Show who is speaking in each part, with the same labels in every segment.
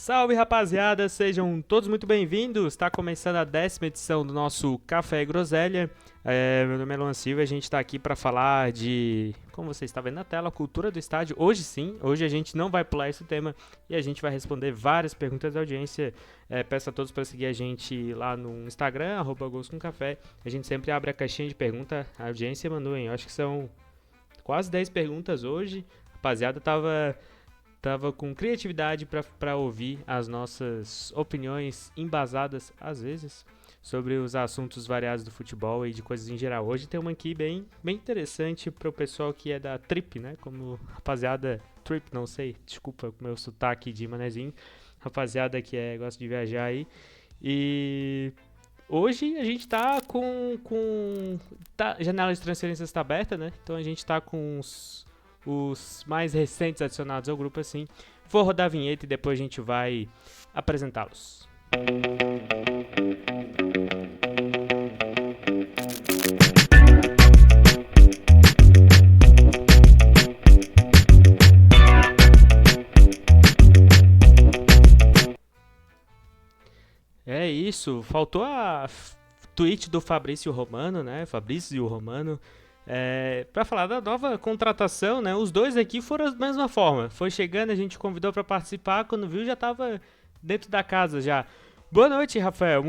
Speaker 1: Salve, rapaziada, sejam todos muito bem-vindos. Está começando a 10ª edição do nosso Café e Groselha. Meu nome é Luan Silva e a gente está aqui para falar de, como você está vendo na tela, a cultura do estádio. Hoje sim, hoje a gente não vai pular esse tema e a gente vai responder várias perguntas da audiência. Peço a todos para seguir a gente lá no Instagram, @gols_com_café. A gente sempre abre a caixinha de pergunta, a audiência mandou, hein? Eu acho que são quase 10 perguntas hoje. A rapaziada tava com criatividade para ouvir as nossas opiniões embasadas, às vezes, sobre os assuntos variados do futebol e de coisas em geral. Hoje tem uma aqui bem interessante para o pessoal que é da Trip, né? Como rapaziada Trip, não sei, desculpa o meu sotaque de manezinho. Rapaziada que gosta de viajar aí. E hoje a gente tá janela de transferências tá aberta, né? Então a gente tá com os mais recentes adicionados ao grupo assim. Vou rodar a vinheta e depois a gente vai apresentá-los. É isso, faltou a tweet do Fabrício Romano, né? Fabrício Romano. Para falar da nova contratação, né? Os dois aqui foram da mesma forma. Foi chegando, a gente convidou para participar, quando viu já estava dentro da casa já. Boa noite, Rafael.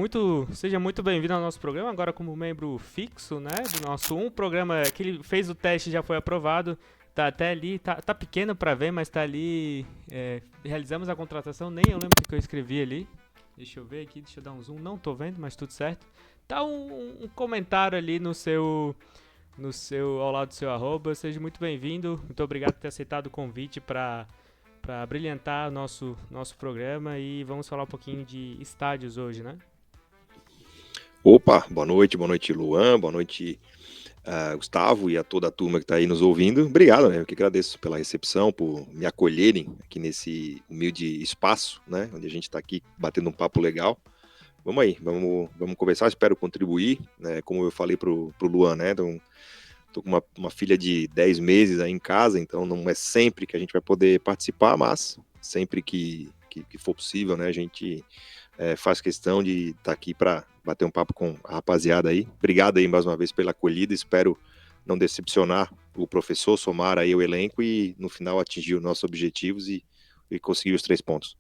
Speaker 1: Seja muito bem-vindo ao nosso programa, agora como membro fixo, né? Do nosso programa que ele fez o teste já foi aprovado. Tá até ali, tá pequeno para ver, mas tá ali. Realizamos a contratação, nem eu lembro o que eu escrevi ali. Deixa eu ver aqui, deixa eu dar um zoom. Não tô vendo, mas tudo certo. Tá um comentário ali ao lado do seu arroba. Seja muito bem-vindo. Muito obrigado por ter aceitado o convite para brilhantar nosso programa e vamos falar um pouquinho de estádios hoje, né?
Speaker 2: Opa, boa noite Luan, boa noite Gustavo e a toda a turma que está aí nos ouvindo. Obrigado, né? Eu que agradeço pela recepção, por me acolherem aqui nesse humilde espaço, né? Onde a gente está aqui batendo um papo legal. Vamos aí, vamos conversar, espero contribuir, né? Como eu falei pro Luan, né? Então, tô com uma filha de 10 meses aí em casa, então não é sempre que a gente vai poder participar, mas sempre que for possível, né? A gente faz questão de estar aqui para bater um papo com a rapaziada aí. Obrigado aí mais uma vez pela acolhida, espero não decepcionar o professor, somar aí o elenco e no final atingir os nossos objetivos e conseguir os 3 pontos.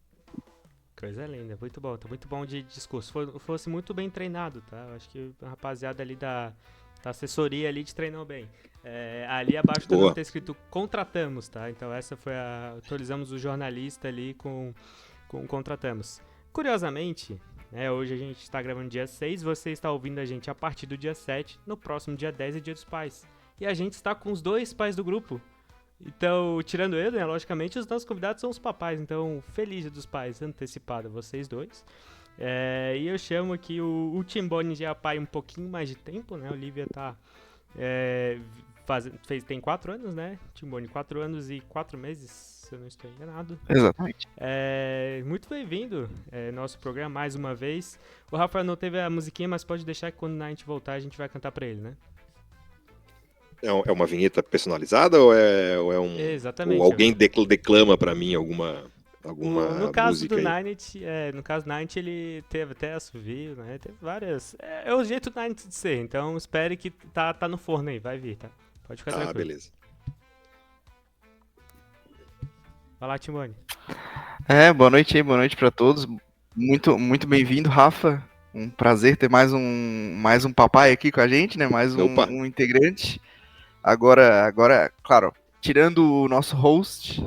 Speaker 1: Coisa linda, muito bom, tá muito bom de discurso. Fosse muito bem treinado, tá? Eu acho que a rapaziada ali da assessoria ali te treinou bem. Ali abaixo do nome tá escrito contratamos, tá? Então essa foi atualizamos o jornalista ali com contratamos. Curiosamente, hoje a gente está gravando dia 6, você está ouvindo a gente a partir do dia 7, no próximo dia 10 é dia dos pais. E a gente está com os dois pais do grupo. Então, tirando ele, né, logicamente, os nossos convidados são os papais. Então, feliz dia dos pais antecipado a vocês dois. E eu chamo aqui o Timboni já pai um pouquinho mais de tempo, né? A Olivia tá tem 4 anos, né? Timboni, 4 anos e 4 meses, se eu não estou enganado.
Speaker 3: Exatamente.
Speaker 1: Muito bem-vindo nosso programa mais uma vez. O Rafael não teve a musiquinha, mas pode deixar que quando a gente voltar a gente vai cantar pra ele, né?
Speaker 2: É uma vinheta personalizada ou é um...
Speaker 1: Exatamente.
Speaker 2: Ou alguém declama pra mim alguma
Speaker 1: no caso
Speaker 2: música
Speaker 1: do
Speaker 2: aí?
Speaker 1: Ninety, no caso do Ninety ele teve até assovio, né? Teve várias. É o jeito do Ninety de ser, então espere que tá no forno aí, vai vir, tá? Pode ficar tranquilo.
Speaker 2: Beleza.
Speaker 1: Vai lá, Timone.
Speaker 3: Boa noite aí, boa noite pra todos. Muito bem-vindo, Rafa. Um prazer ter mais um papai aqui com a gente, né? Mais um integrante. Agora, claro, tirando o nosso host,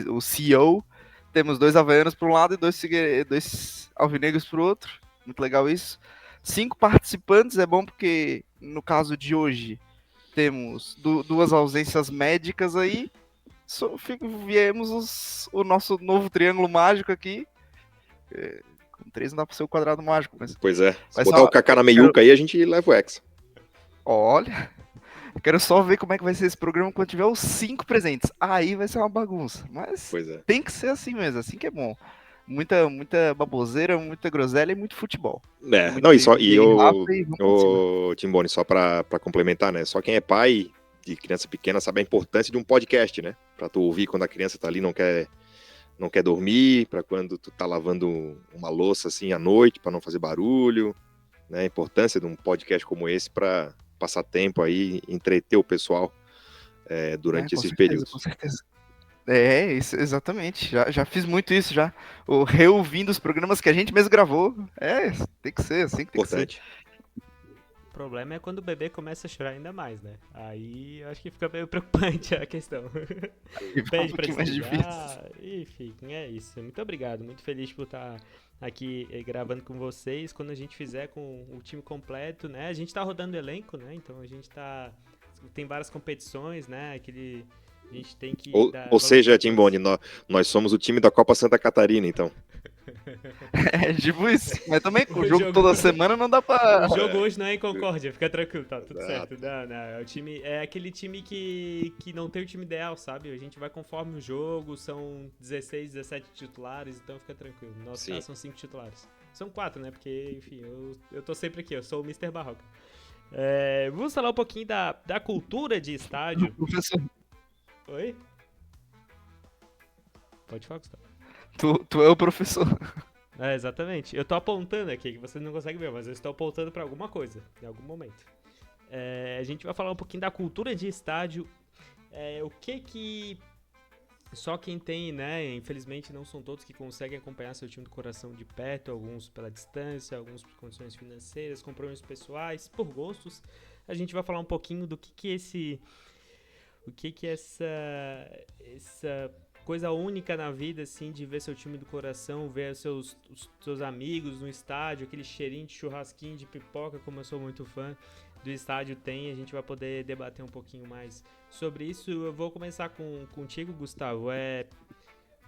Speaker 3: o CEO, temos 2 havaianos para um lado e 2 alvinegros para o outro. Muito legal isso. 5 participantes, é bom porque no caso de hoje temos 2 ausências médicas aí. Viemos o nosso novo triângulo mágico aqui. Com 3 não dá para ser o quadrado mágico, mas...
Speaker 2: Pois é, se botar o Kaká na meiuca aí, a gente leva o Hexa.
Speaker 3: Olha, eu quero só ver como é que vai ser esse programa quando tiver os 5 presentes. Aí vai ser uma bagunça, mas tem que ser assim mesmo, assim que é bom. Muita baboseira, muita groselha e muito futebol.
Speaker 2: Timboni, só pra complementar, né? Só quem é pai de criança pequena sabe a importância de um podcast, né? Pra tu ouvir quando a criança tá ali, não quer não quer dormir, para quando tu tá lavando uma louça assim à noite, para não fazer barulho, né? A importância de um podcast como esse para passar tempo aí, entreter o pessoal durante esses períodos.
Speaker 3: Com certeza. Isso, exatamente. Já fiz muito isso já. Reouvindo os programas que a gente mesmo gravou. Tem que ser, assim que tem
Speaker 2: Importante.
Speaker 3: que ser.
Speaker 1: O problema é quando o bebê começa a chorar ainda mais, né? Aí eu acho que fica meio preocupante a questão. Pede pra desligar, enfim, é isso. Muito obrigado, muito feliz por estar aqui gravando com vocês. Quando a gente fizer com o time completo, né? A gente tá rodando elenco, né? Então a gente tem várias competições, né? A gente tem que...
Speaker 2: Ou seja, Tim Bond, nós somos o time da Copa Santa Catarina, então.
Speaker 3: Tipo isso. Mas também com o jogo toda semana não dá pra...
Speaker 1: O jogo hoje não é em Concórdia, fica tranquilo, tá tudo certo. Não. É aquele time que não tem o time ideal, sabe? A gente vai conforme o jogo, são 16, 17 titulares, então fica tranquilo. No nosso caso são 5 titulares. São 4, né? Porque, enfim, eu tô sempre aqui, eu sou o Mr. Barroca. Vamos falar um pouquinho da cultura de estádio.
Speaker 3: Professor.
Speaker 1: Oi? Pode falar, Gustavo.
Speaker 3: Tu é o professor.
Speaker 1: Exatamente. Eu tô apontando aqui, que vocês não conseguem ver, mas eu estou apontando pra alguma coisa, em algum momento. A gente vai falar um pouquinho da cultura de estádio. O que só quem tem, né? Infelizmente não são todos que conseguem acompanhar seu time do coração de perto, alguns pela distância, alguns por condições financeiras, compromissos pessoais, por gostos. A gente vai falar um pouquinho do que essa coisa única na vida, assim, de ver seu time do coração, ver os seus amigos no estádio, aquele cheirinho de churrasquinho, de pipoca, como eu sou muito fã do estádio tem, a gente vai poder debater um pouquinho mais sobre isso. Eu vou começar contigo, Gustavo.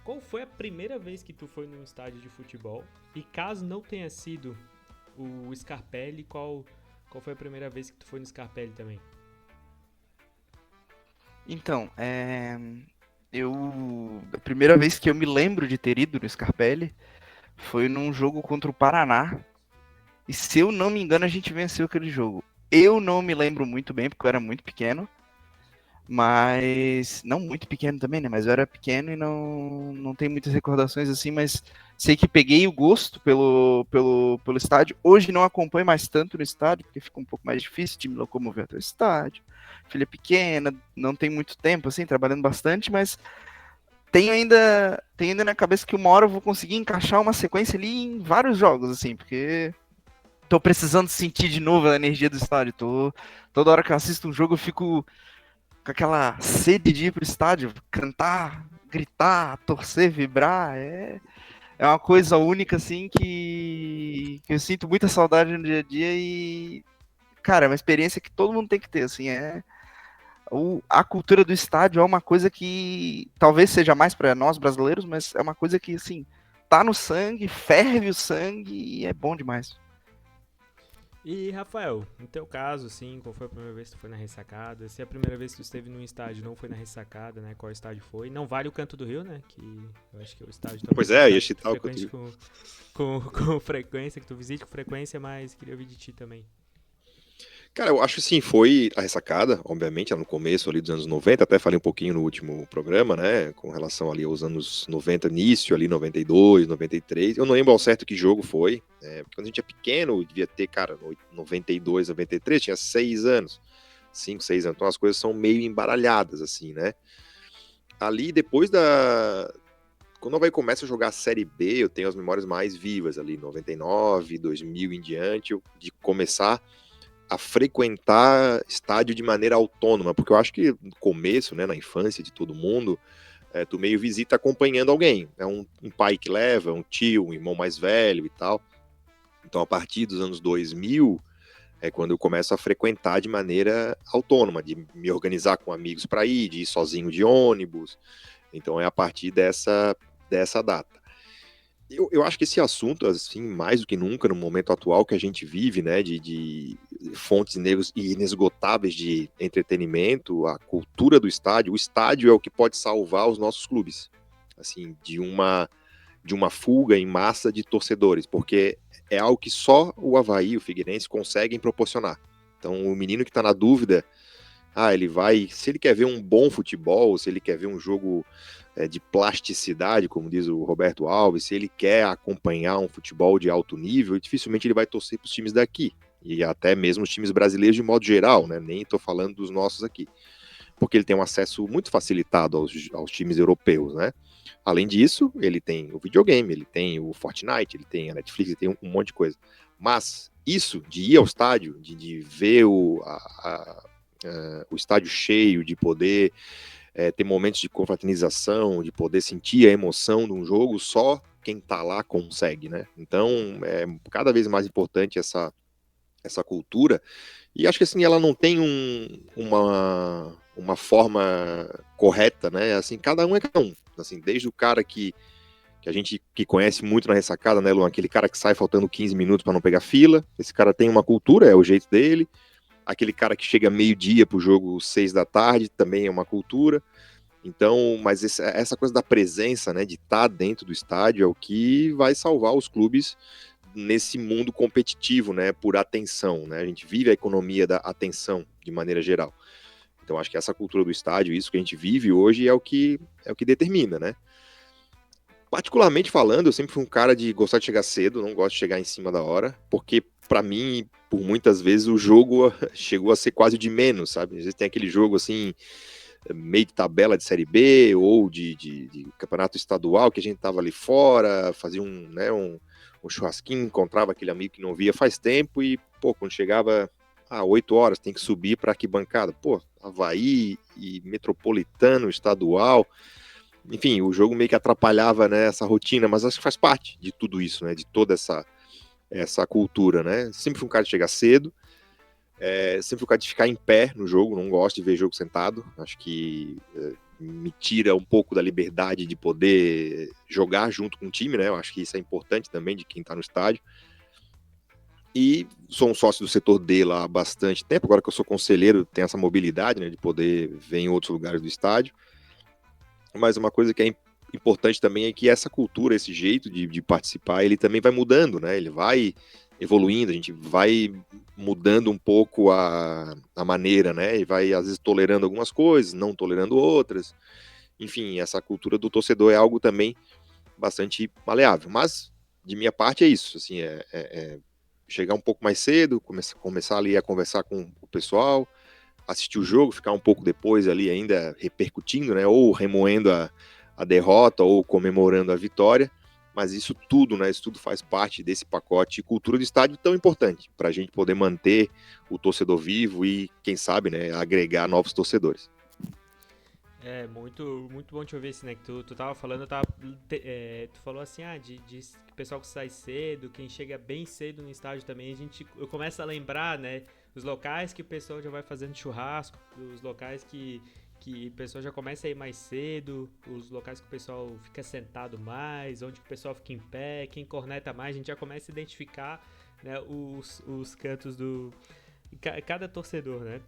Speaker 1: Qual foi a primeira vez que tu foi num estádio de futebol? E caso não tenha sido o Scarpelli, qual foi a primeira vez que tu foi no Scarpelli também?
Speaker 3: Então, a primeira vez que eu me lembro de ter ido no Scarpelli foi num jogo contra o Paraná. E se eu não me engano, a gente venceu aquele jogo. Eu não me lembro muito bem, porque eu era muito pequeno. Mas, não muito pequeno também, né? Mas eu era pequeno e não tenho muitas recordações assim, mas sei que peguei o gosto pelo estádio. Hoje não acompanho mais tanto no estádio, porque fica um pouco mais difícil de me locomover até o estádio. Filha pequena, não tem muito tempo, assim, trabalhando bastante, mas tenho ainda na cabeça que uma hora eu vou conseguir encaixar uma sequência ali em vários jogos, assim, porque tô precisando sentir de novo a energia do estádio. Toda hora que eu assisto um jogo eu fico com aquela sede de ir pro estádio, cantar, gritar, torcer, vibrar, é uma coisa única, assim, que eu sinto muita saudade no dia a dia e, cara, é uma experiência que todo mundo tem que ter, assim, a cultura do estádio é uma coisa que talvez seja mais para nós brasileiros, mas é uma coisa que, assim, tá no sangue, ferve o sangue e é bom demais.
Speaker 1: E, Rafael, no teu caso, assim, qual foi a primeira vez que tu foi na ressacada? Se é a primeira vez que tu esteve num estádio não foi na ressacada, né? Qual estádio foi? Não vale o Canto do Rio, né? Que eu acho que é o estádio...
Speaker 2: Pois é, ia citar o Canto do
Speaker 1: Rio. Com frequência, que tu visite com frequência, mas queria ouvir de ti também.
Speaker 2: Cara, eu acho sim, foi a ressacada, obviamente, no começo ali dos anos 90, até falei um pouquinho no último programa, né, com relação ali aos anos 90, início ali, 92, 93, eu não lembro ao certo que jogo foi, porque quando a gente é pequeno, devia ter, cara, 92, 93, tinha 6 anos, 5, 6 anos, então as coisas são meio embaralhadas, assim, né. Ali, depois quando o Avaí começa a jogar a Série B, eu tenho as memórias mais vivas ali, 99, 2000 em diante, de começar a frequentar estádio de maneira autônoma, porque eu acho que no começo, né, na infância de todo mundo, tu meio visita acompanhando alguém, é um pai que leva, um tio, um irmão mais velho e tal. Então, a partir dos anos 2000, é quando eu começo a frequentar de maneira autônoma, de me organizar com amigos para ir, de ir sozinho de ônibus. Então, é a partir dessa data. Eu acho que esse assunto, assim, mais do que nunca, no momento atual que a gente vive, né, de fontes inesgotáveis de entretenimento, a cultura do estádio, o estádio é o que pode salvar os nossos clubes, assim, de uma fuga em massa de torcedores, porque é algo que só o Avaí, o Figueirense, conseguem proporcionar. Então, o menino que está na dúvida, ele vai, se ele quer ver um bom futebol, se ele quer ver um jogo de plasticidade, como diz o Roberto Alves, se ele quer acompanhar um futebol de alto nível, dificilmente ele vai torcer para os times daqui, e até mesmo os times brasileiros de modo geral, né? Nem estou falando dos nossos aqui, porque ele tem um acesso muito facilitado aos times europeus, né? Além disso, ele tem o videogame, ele tem o Fortnite, ele tem a Netflix, ele tem um monte de coisa. Mas isso de ir ao estádio, de ver o estádio cheio, de poder ter momentos de confraternização, de poder sentir a emoção de um jogo, só quem tá lá consegue, né? Então, é cada vez mais importante essa cultura, e acho que assim, ela não tem uma forma correta, né? Assim, cada um é cada um. Assim, desde o cara que a gente que conhece muito na ressacada, né, Luan? Aquele cara que sai faltando 15 minutos para não pegar fila. Esse cara tem uma cultura, é o jeito dele. Aquele cara que chega meio-dia pro jogo 6 da tarde também é uma cultura. Então, mas essa coisa da presença, né, de estar dentro do estádio é o que vai salvar os clubes nesse mundo competitivo, né, por atenção, né? A gente vive a economia da atenção de maneira geral. Então, acho que essa cultura do estádio, isso que a gente vive hoje é o que determina, né? Particularmente falando, eu sempre fui um cara de gostar de chegar cedo, não gosto de chegar em cima da hora, porque para mim, por muitas vezes, o jogo chegou a ser quase de menos, sabe? Às vezes tem aquele jogo assim, meio de tabela de Série B ou de campeonato estadual, que a gente tava ali fora, fazia um churrasquinho, encontrava aquele amigo que não via faz tempo e, pô, quando chegava 8 horas, tem que subir para arquibancada. Pô, Avaí e Metropolitano, estadual, enfim, o jogo meio que atrapalhava, né, essa rotina, mas acho que faz parte de tudo isso, né, de toda essa cultura, né. Sempre fui um cara de chegar cedo, sempre fui um cara de ficar em pé no jogo, não gosto de ver jogo sentado, acho que me tira um pouco da liberdade de poder jogar junto com o time, né, eu acho que isso é importante também de quem tá no estádio. E sou um sócio do setor D lá há bastante tempo, agora que eu sou conselheiro, tenho essa mobilidade, né, de poder ver em outros lugares do estádio. Mas uma coisa que é importante também é que essa cultura, esse jeito de participar, ele também vai mudando, né? Ele vai evoluindo, a gente vai mudando um pouco a maneira, né? E vai, às vezes, tolerando algumas coisas, não tolerando outras. Enfim, essa cultura do torcedor é algo também bastante maleável. Mas, de minha parte, é isso. Assim, chegar um pouco mais cedo, começar ali a conversar com o pessoal, assistir o jogo, ficar um pouco depois ali ainda repercutindo, né, ou remoendo a derrota ou comemorando a vitória, mas isso tudo, né, isso tudo faz parte desse pacote de cultura do estádio tão importante para a gente poder manter o torcedor vivo e, quem sabe, né, agregar novos torcedores.
Speaker 1: É, muito, muito bom te ouvir assim, né, que tu tava falando, tu falou assim, de pessoal que sai cedo, quem chega bem cedo no estádio também, eu começo a lembrar, né, os locais que o pessoal já vai fazendo churrasco, os locais que o pessoal já começa a ir mais cedo, os locais que o pessoal fica sentado mais, onde o pessoal fica em pé, quem corneta mais, a gente já começa a identificar, né, os cantos do cada torcedor, né.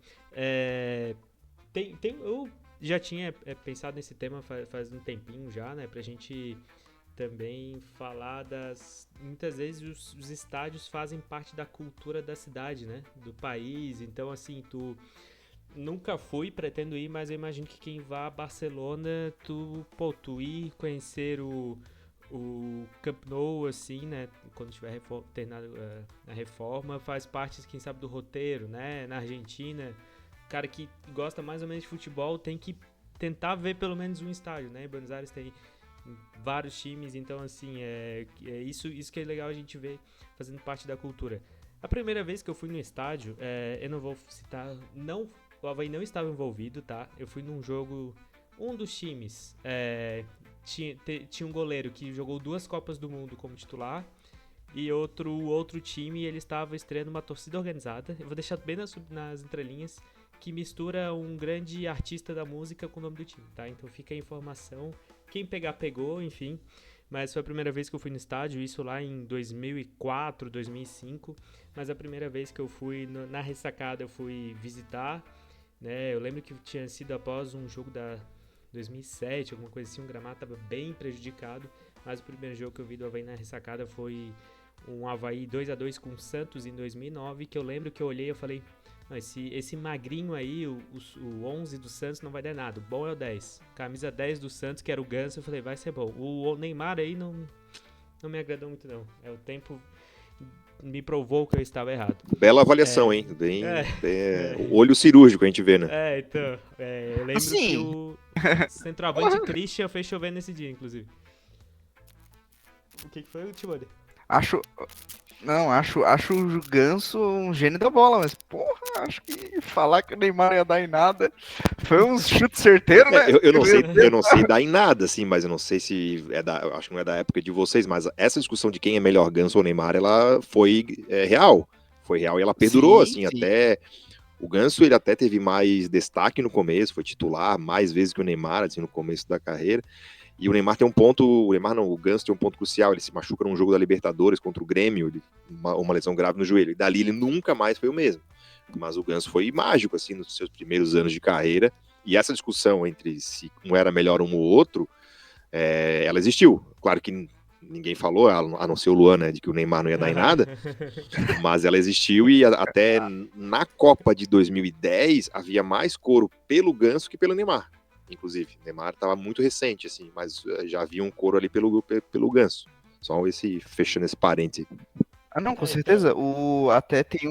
Speaker 1: Eu já tinha pensado nesse tema faz um tempinho já, né, pra gente também falar muitas vezes os estádios fazem parte da cultura da cidade, né, do país, então assim, tu nunca fui, pretendo ir, mas eu imagino que quem vá a Barcelona, tu ir conhecer o Camp Nou, assim, né, quando tiver terminado a reforma, faz parte, quem sabe, do roteiro, né, na Argentina, cara que gosta mais ou menos de futebol tem que tentar ver pelo menos um estádio, né, em Buenos Aires tem vários times, então assim, isso que é legal a gente ver fazendo parte da cultura. A primeira vez que eu fui no estádio, eu não vou citar, o Avaí não estava envolvido, tá? Eu fui num jogo, um dos times tinha um goleiro que jogou 2 Copas do Mundo como titular e outro time, ele estava estreando uma torcida organizada, eu vou deixar bem nas entrelinhas, que mistura um grande artista da música com o nome do time, tá? Então fica a informação, quem pegar pegou, enfim, mas foi a primeira vez que eu fui no estádio, isso lá em 2004, 2005, mas a primeira vez que eu fui na ressacada eu fui visitar, né? Eu lembro que tinha sido após um jogo da 2007, alguma coisa assim, o gramado estava bem prejudicado, mas o primeiro jogo que eu vi do Avaí na ressacada foi um Avaí 2-2 com o Santos em 2009, que eu lembro que eu olhei e falei, Não, esse magrinho aí, o 11 do Santos não vai dar nada. O bom é o 10. Camisa 10 do Santos, que era o Ganso, eu falei, vai ser bom. O Neymar aí não me agradou muito, não. O tempo me provou que eu estava errado.
Speaker 2: Bela avaliação, hein? Olho cirúrgico a gente vê, né?
Speaker 1: Então, eu lembro
Speaker 3: assim,
Speaker 1: que o centroavante Christian fez chover nesse dia, inclusive. O que foi, Timone?
Speaker 3: Acho o Ganso um gênio da bola, mas porra, acho que falar que o Neymar ia dar em nada foi um chute certeiro, né?
Speaker 2: Eu não sei dar em nada, assim, mas eu não sei se eu acho que não é da época de vocês, mas essa discussão de quem é melhor, Ganso ou Neymar, ela foi real. Foi real e ela perdurou, sim. Até o Ganso, ele até teve mais destaque no começo, foi titular mais vezes que o Neymar, assim, no começo da carreira. E o Neymar tem um ponto, o Ganso tem um ponto crucial, ele se machuca num jogo da Libertadores contra o Grêmio, uma lesão grave no joelho, e dali ele nunca mais foi o mesmo. Mas o Ganso foi mágico, assim, nos seus primeiros anos de carreira, e essa discussão entre se um era melhor um ou outro, ela existiu. Claro que ninguém falou, a não ser o Luan, né, de que o Neymar não ia dar em nada, mas ela existiu e até na Copa de 2010 havia mais coro pelo Ganso que pelo Neymar. Inclusive, o Neymar estava muito recente, assim, mas já havia um coro ali pelo Ganso. Só fechando esse parênteses.
Speaker 3: Ah, não, com certeza. Até tem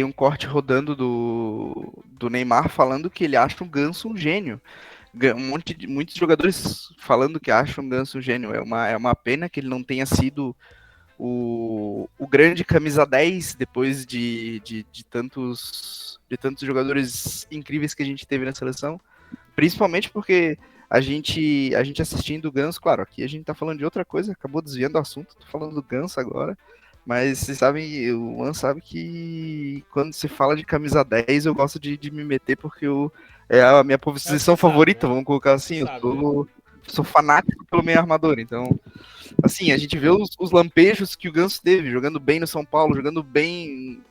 Speaker 3: um corte rodando do Neymar falando que ele acha o Ganso um gênio. Muitos jogadores falando que acham o Ganso um gênio. É uma pena que ele não tenha sido o grande camisa 10 depois de tantos jogadores incríveis que a gente teve na seleção. Principalmente porque a gente assistindo o Ganso, claro, aqui a gente tá falando de outra coisa, acabou desviando o assunto, tô falando do Ganso agora, mas vocês sabem, o Juan sabe que quando se fala de camisa 10 eu gosto de me meter porque é a minha posição favorita, sabe, né? Vamos colocar assim, sou fanático pelo meio armador, então, assim, a gente vê os lampejos que o Ganso teve, jogando bem no São Paulo, jogando bem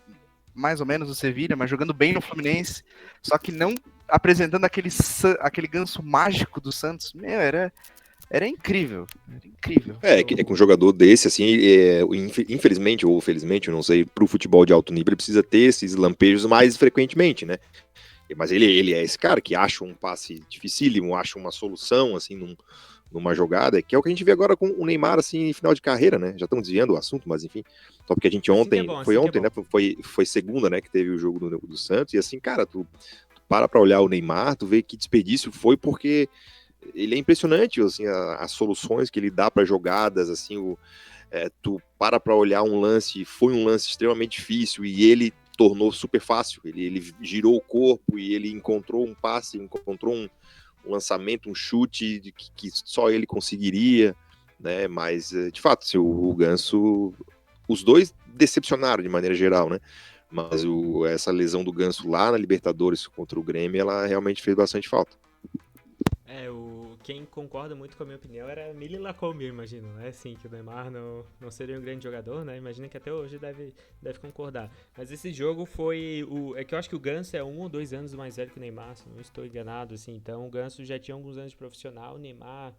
Speaker 3: mais ou menos no Sevilha, mas jogando bem no Fluminense, só que não apresentando aquele Ganso mágico do Santos. Meu, era incrível. Era incrível.
Speaker 2: Que um jogador desse, assim, infelizmente ou felizmente, eu não sei, pro futebol de alto nível, ele precisa ter esses lampejos mais frequentemente, né? Mas ele é esse cara que acha um passe dificílimo, acha uma solução, assim, numa jogada, que é o que a gente vê agora com o Neymar, assim, em final de carreira, né? Já estamos desviando o assunto, mas enfim. Só porque a gente ontem, né? Foi segunda, né, que teve o jogo do Santos, e assim, cara, tu para olhar o Neymar, tu vê que desperdício foi, porque ele é impressionante, assim, as soluções que ele dá para jogadas, assim, tu para olhar um lance, foi um lance extremamente difícil, e ele tornou super fácil, ele girou o corpo, e ele encontrou um passe, encontrou um lançamento, um chute que só ele conseguiria, né? Mas, de fato, assim, o Ganso, os dois decepcionaram de maneira geral, né? Mas essa lesão do Ganso lá na Libertadores contra o Grêmio, ela realmente fez bastante falta.
Speaker 1: Quem concorda muito com a minha opinião era Mili Lacombe, imagino, né? Assim, que o Neymar não seria um grande jogador, né? Imagina que até hoje deve concordar. Mas esse jogo foi é que eu acho que o Ganso é 1 ou 2 anos mais velho que o Neymar, se não estou enganado, assim. Então o Ganso já tinha alguns anos de profissional, o Neymar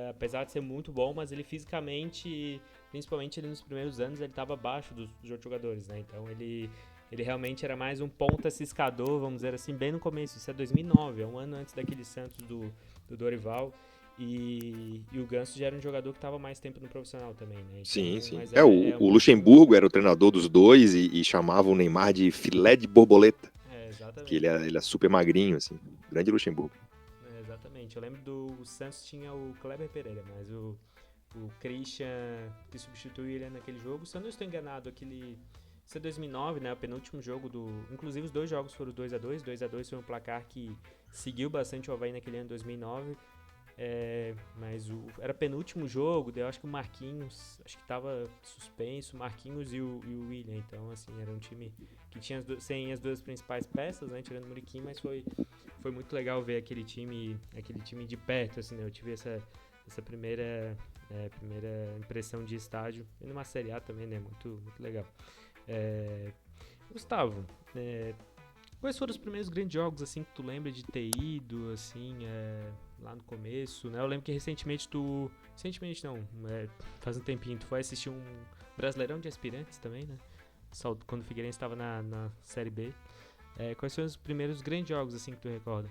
Speaker 1: apesar de ser muito bom, mas ele fisicamente, principalmente ali nos primeiros anos, ele estava abaixo dos outros jogadores, né? Então ele realmente era mais um ponta ciscador, vamos dizer assim, bem no começo. Isso é 2009, é um ano antes daquele Santos do Dorival. E o Ganso já era um jogador que estava mais tempo no profissional também, né? Então,
Speaker 2: sim. O Luxemburgo era o treinador dos dois e chamava o Neymar de filé de borboleta.
Speaker 1: Exatamente.
Speaker 2: Que ele é super magrinho, assim. Grande Luxemburgo.
Speaker 1: Exatamente. Eu lembro do Santos tinha o Kleber Pereira, mas o Christian que substituiu ele naquele jogo. Se eu não estou enganado, isso é 2009, né? O penúltimo jogo inclusive os dois jogos foram 2-2. 2-2 foi um placar que seguiu bastante o Avaí naquele ano 2009. Mas era penúltimo jogo, eu acho que o Marquinhos, acho que estava suspenso, o Marquinhos e o William. Então, assim, era um time que tinha sem as duas principais peças, né? Tirando o Muriqui, mas foi muito legal ver aquele time de perto, assim, né? Eu tive essa primeira impressão de estádio, e numa Série A também, né? Muito, muito legal. Gustavo, quais foram os primeiros grandes jogos, assim, que tu lembra de ter ido, assim, lá no começo, né? Eu lembro que recentemente faz um tempinho, tu foi assistir um Brasileirão de Aspirantes também, né? quando o Figueirense estava na Série B. Quais são os primeiros grandes jogos assim que tu recorda?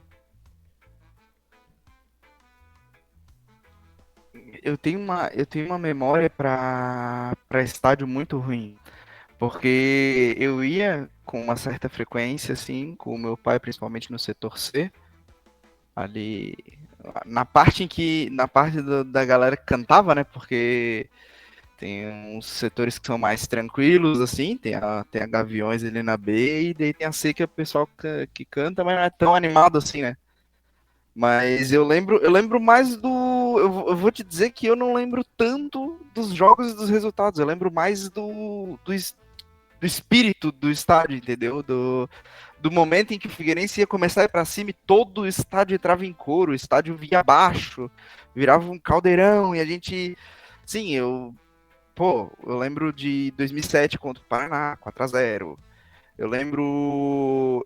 Speaker 3: Eu tenho uma memória para estádio muito ruim, porque eu ia com uma certa frequência, assim, com o meu pai, principalmente no setor C, ali na parte da galera que cantava, né? Porque tem uns setores que são mais tranquilos, assim, tem a Gaviões ali na B, e daí tem a C que é o pessoal que canta, mas não é tão animado assim, né? Mas eu lembro mais do. Eu vou te dizer que eu não lembro tanto dos jogos e dos resultados. Eu lembro mais do espírito do estádio, entendeu? Do momento em que o Figueirense ia começar a ir pra cima e todo o estádio entrava em coro, o estádio via abaixo, virava um caldeirão e a gente. Sim, eu lembro de 2007 contra o Paraná, 4-0. Eu lembro